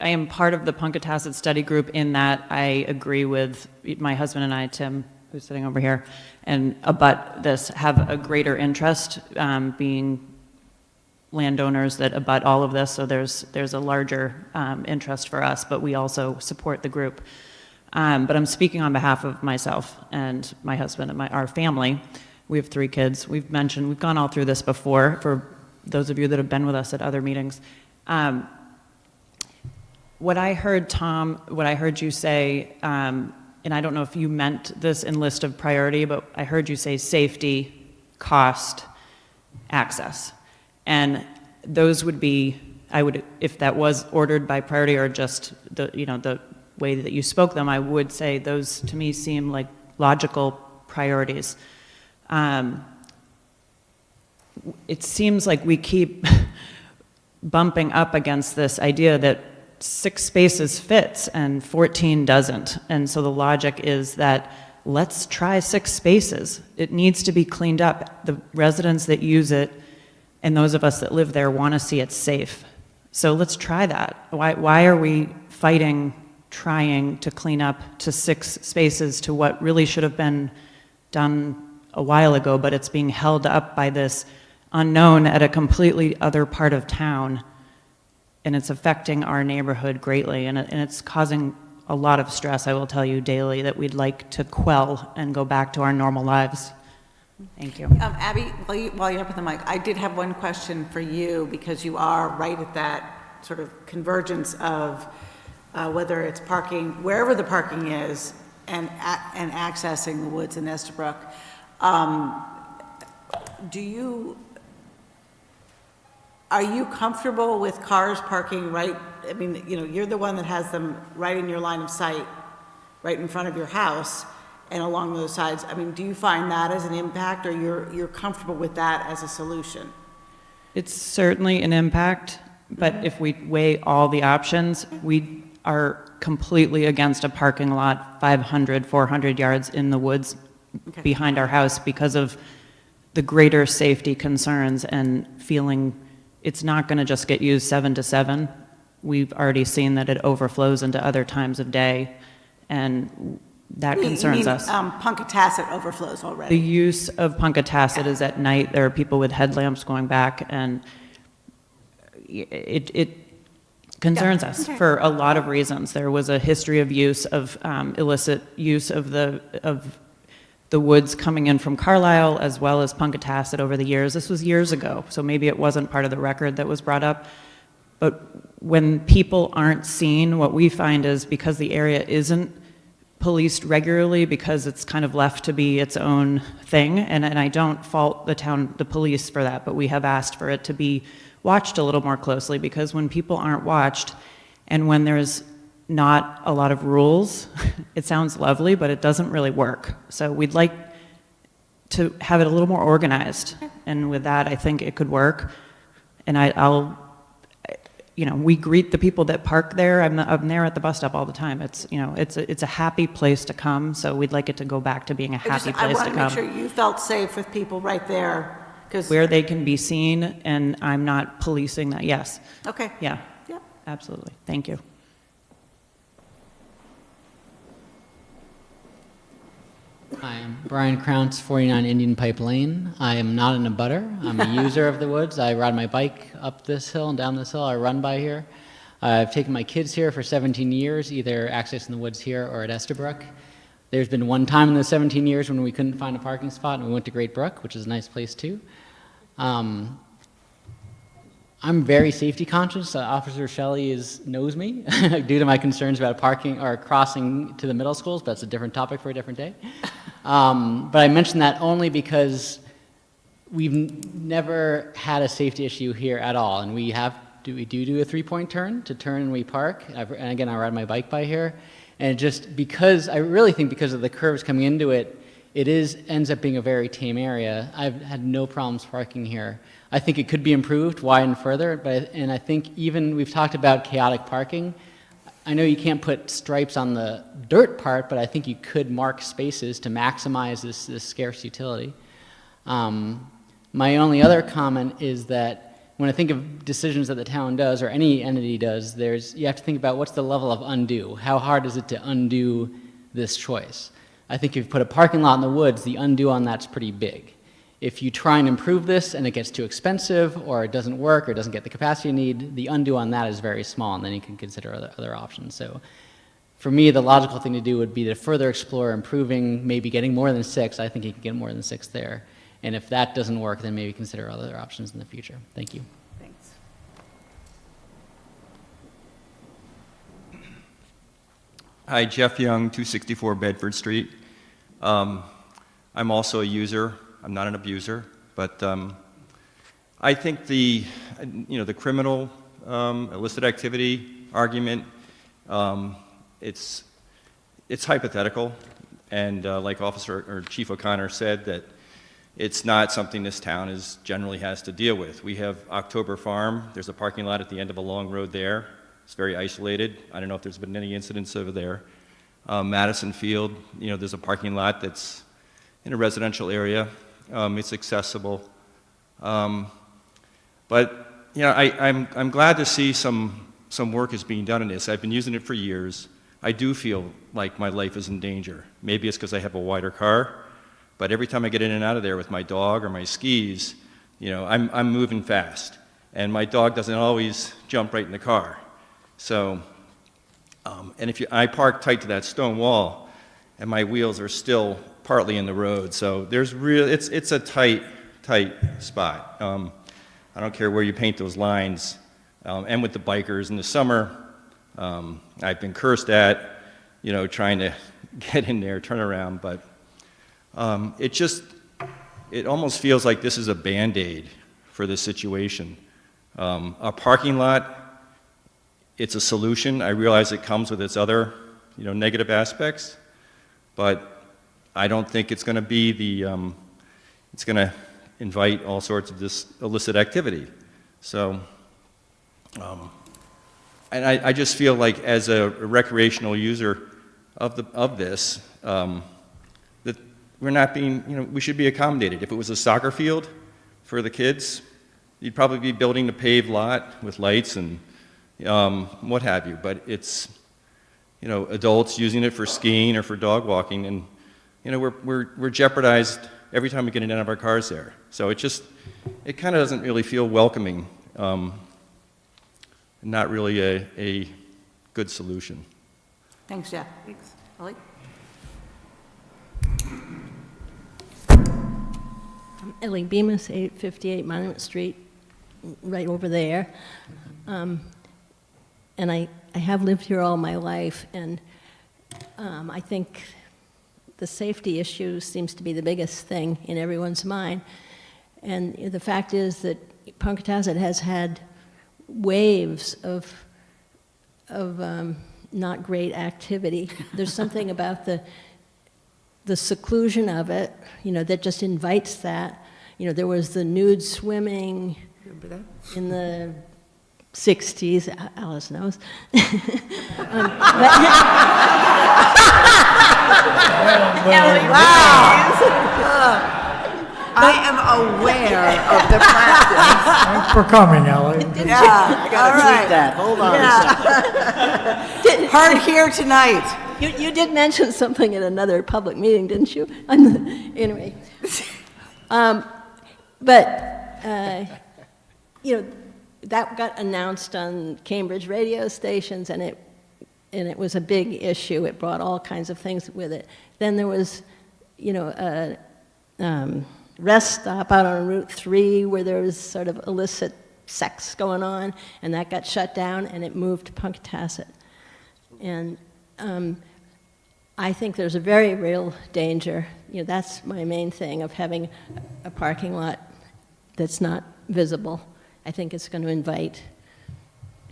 am part of the Punkatasset study group in that I agree with my husband and I, Tim, who's sitting over here, and abut this, have a greater interest, being landowners that abut all of this, so there's a larger interest for us, but we also support the group. But I'm speaking on behalf of myself and my husband and our family. We have 3 kids. We've gone all through this before, for those of you that have been with us at other meetings. What I heard, Tom, what I heard you say, and I don't know if you meant this in list of priority, but I heard you say safety, cost, access. And those would be, if that was ordered by priority or just the way that you spoke them, I would say those to me seem like logical priorities. It seems like we keep bumping up against this idea that 6 spaces fits and 14 doesn't. And so the logic is that let's try 6 spaces. It needs to be cleaned up. The residents that use it and those of us that live there want to see it safe. So let's try that. Why are we trying to clean up to 6 spaces to what really should have been done a while ago, but it's being held up by this unknown at a completely other part of town, and it's affecting our neighborhood greatly, and it's causing a lot of stress, I will tell you, daily, that we'd like to quell and go back to our normal lives. Thank you. Abby, while you're up with the mic, I did have one question for you, because you are right at that sort of convergence of whether it's parking, wherever the parking is, and accessing the woods in Estabrook. Are you comfortable with cars parking right, I mean, you're the one that has them right in your line of sight, right in front of your house and along those sides. I mean, do you find that as an impact, or you're comfortable with that as a solution? It's certainly an impact, but if we weigh all the options, we are completely against a parking lot 500, 400 yards in the woods behind our house because of the greater safety concerns and feeling it's not going to just get used 7 to 7. We've already seen that it overflows into other times of day, and that concerns us. Punkatasset overflows already. The use of Punkatasset is at night. There are people with headlamps going back, and it concerns us for a lot of reasons. There was a history of use of illicit use of the woods coming in from Carlisle as well as Punkatasset over the years. This was years ago, so maybe it wasn't part of the record that was brought up. But when people aren't seen, what we find is because the area isn't policed regularly, because it's kind of left to be its own thing, and I don't fault the police for that, but we have asked for it to be watched a little more closely, because when people aren't watched and when there's not a lot of rules, it sounds lovely, but it doesn't really work. So we'd like to have it a little more organized, and with that, I think it could work. And I'll, you know, we greet the people that park there. I'm there at the bus stop all the time. It's, you know, it's a happy place to come, so we'd like it to go back to being a happy place to come. I want to make sure you felt safe with people right there, because... Where they can be seen, and I'm not policing that, yes. Okay. Yeah. Yeah. Absolutely. Thank you. Hi, I'm Brian Crounce, 49 Indian Pipe Lane. I am not an abutter. I'm a user of the woods. I ride my bike up this hill and down this hill. I run by here. I've taken my kids here for 17 years, either accessing the woods here or at Estabrook. There's been one time in the 17 years when we couldn't find a parking spot and we went to Great Brook, which is a nice place too. I'm very safety conscious. Officer Shelley knows me due to my concerns about parking or crossing to the middle schools, but that's a different topic for a different day. But I mention that only because we've never had a safety issue here at all, and we do a three-point turn to turn and we park. And again, I ride my bike by here, and just because I really think because of the curves coming into it, ends up being a very tame area. I've had no problems parking here. I think it could be improved, widened further, and I think even we've talked about chaotic parking. I know you can't put stripes on the dirt part, but I think you could mark spaces to maximize this scarce utility. My only other comment is that when I think of decisions that the town does or any entity does, you have to think about what's the level of undo. How hard is it to undo this choice? I think if you put a parking lot in the woods, the undo on that's pretty big. If you try and improve this and it gets too expensive or it doesn't work or doesn't get the capacity you need, the undo on that is very small, and then you can consider other options. So for me, the logical thing to do would be to further explore improving, maybe getting more than 6. I think you can get more than 6 there. And if that doesn't work, then maybe consider other options in the future. Thank you. Thanks. Hi, Jeff Young, 264 Bedford Street. I'm also a user. I'm not an abuser, but I think the criminal illicit activity argument, it's hypothetical, and like Chief O'Connor said, that it's not something this town generally has to deal with. We have October Farm. There's a parking lot at the end of a long road there. It's very isolated. I don't know if there's been any incidents over there. Madison Field, there's a parking lot that's in a residential area. It's accessible. But I'm glad to see some work is being done in this. I've been using it for years. I do feel like my life is in danger. Maybe it's because I have a wider car, but every time I get in and out of there with my dog or my skis, I'm moving fast, and my dog doesn't always jump right in the car. So, and I park tight to that stone wall, and my wheels are still partly in the road. So it's a tight spot. I don't care where you paint those lines. And with the bikers in the summer, I've been cursed at, trying to get in there, turn around, but it almost feels like this is a Band-Aid for this situation. A parking lot, it's a solution. I realize it comes with its other, negative aspects, but I don't think it's going to be it's going to invite all sorts of this illicit activity. So, and I just feel like as a recreational user of this, that we're not being, we should be accommodated. If it was a soccer field for the kids, you'd probably be building a paved lot with lights and what have you, but it's, adults using it for skiing or for dog walking, and we're jeopardized every time we get in and out of our cars there. So it kind of doesn't really feel welcoming, not really a good solution. Thanks, Jeff. Thanks. Ellie? Ellie Bemis, 858 Monument Street, right over there. And I have lived here all my life, and I think the safety issue seems to be the biggest thing in everyone's mind. And the fact is that Punkatasset has had waves of not great activity. There's something about the seclusion of it, that just invites that. There was the nude swimming in the 60s, Alice knows. I am aware of the practice. Thanks for coming, Ellie. Yeah, all right. Hold on a second. Heard here tonight. You did mention something at another public meeting, didn't you? Anyway. That got announced on Cambridge radio stations, and it was a big issue. It brought all kinds of things with it. Then there was, a rest stop out on Route 3 where there was sort of illicit sex going on, and that got shut down, and it moved to Punkatasset. And I think there's a very real danger. That's my main thing of having a parking lot that's not visible. I think it's going to invite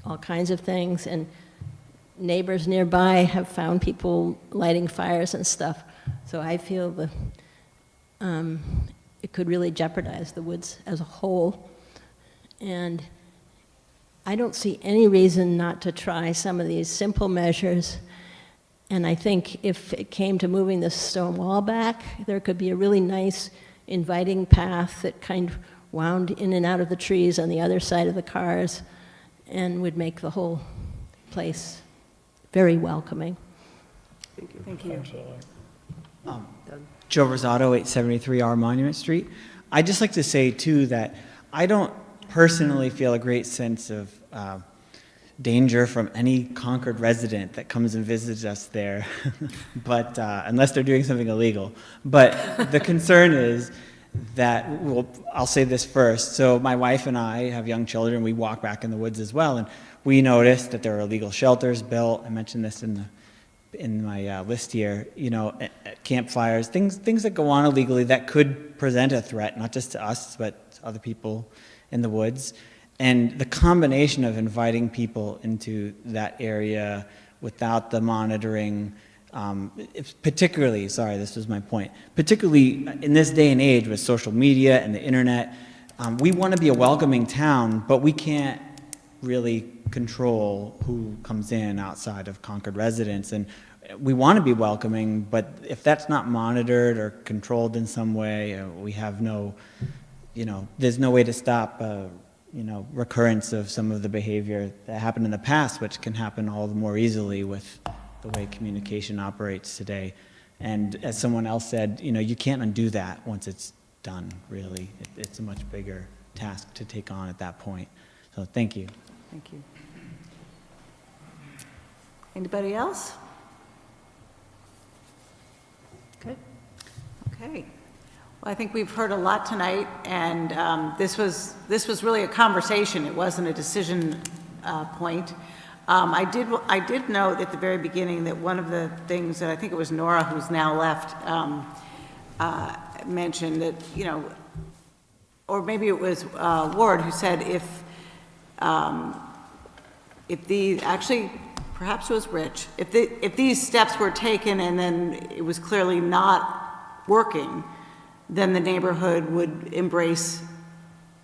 all kinds of things, and neighbors nearby have found people lighting fires and stuff. So I feel it could really jeopardize the woods as a whole. And I don't see any reason not to try some of these simple measures. And I think if it came to moving the stone wall back, there could be a really nice, inviting path that kind of wound in and out of the trees on the other side of the cars and would make the whole place very welcoming. Thank you. Joe Rosato, 873R Monument Street. I'd just like to say, too, that I don't personally feel a great sense of danger from any Concord resident that comes and visits us there, but unless they're doing something illegal. But the concern is that, I'll say this first. So my wife and I have young children. We walk back in the woods as well, and we noticed that there are illegal shelters built. I mentioned this in my list here, at campfires, things that go on illegally that could present a threat, not just to us, but to other people in the woods. And the combination of inviting people into that area without the monitoring, particularly, sorry, this was my point, particularly in this day and age with social media and the internet, we want to be a welcoming town, but we can't really control who comes in outside of Concord residents. And we want to be welcoming, but if that's not monitored or controlled in some way, we have no, there's no way to stop, recurrence of some of the behavior that happened in the past, which can happen all the more easily with the way communication operates today. And as someone else said, you can't undo that once it's done, really. It's a much bigger task to take on at that point. So thank you. Thank you. Anybody else? Okay. Okay. Well, I think we've heard a lot tonight, and this was really a conversation. It wasn't a decision point. I did note at the very beginning that one of the things that I think it was Nora, who's now left, mentioned that, or maybe it was Ward who said if actually, perhaps it was Rich, if these steps were taken and then it was clearly not working, then the neighborhood would embrace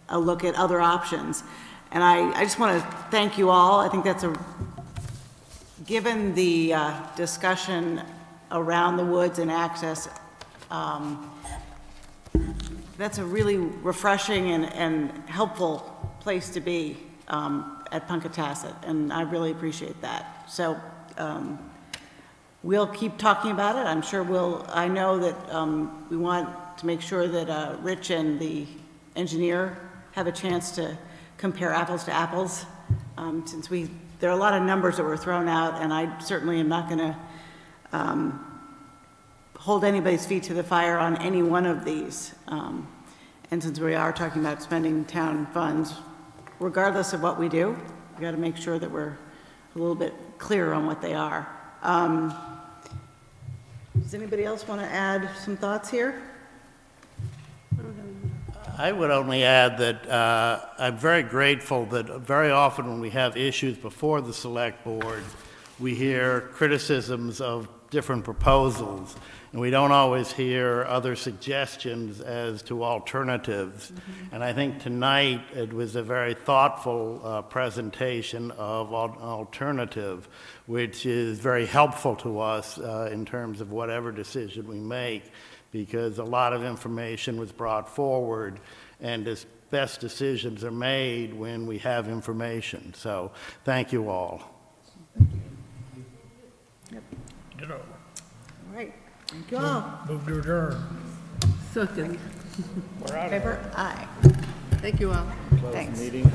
a look at other options. And I just want to thank you all. I think that's given the discussion around the woods and access, that's a really refreshing and helpful place to be at Punkatasset, and I really appreciate that. So we'll keep talking about it. I'm sure I know that we want to make sure that Rich and the engineer have a chance to compare apples to apples, since there are a lot of numbers that were thrown out, and I certainly am not going to hold anybody's feet to the fire on any one of these. And since we are talking about spending town funds, regardless of what we do, we got to make sure that we're a little bit clearer on what they are. Does anybody else want to add some thoughts here? I would only add that I'm very grateful that very often when we have issues before the select board, we hear criticisms of different proposals, and we don't always hear other suggestions as to alternatives. And I think tonight it was a very thoughtful presentation of an alternative, which is very helpful to us in terms of whatever decision we make, because a lot of information was brought forward, and the best decisions are made when we have information. So thank you all. Ditto. All right, thank you all. Move to adjourn. Second. Favor? Aye. Thank you all. Thanks. Meeting.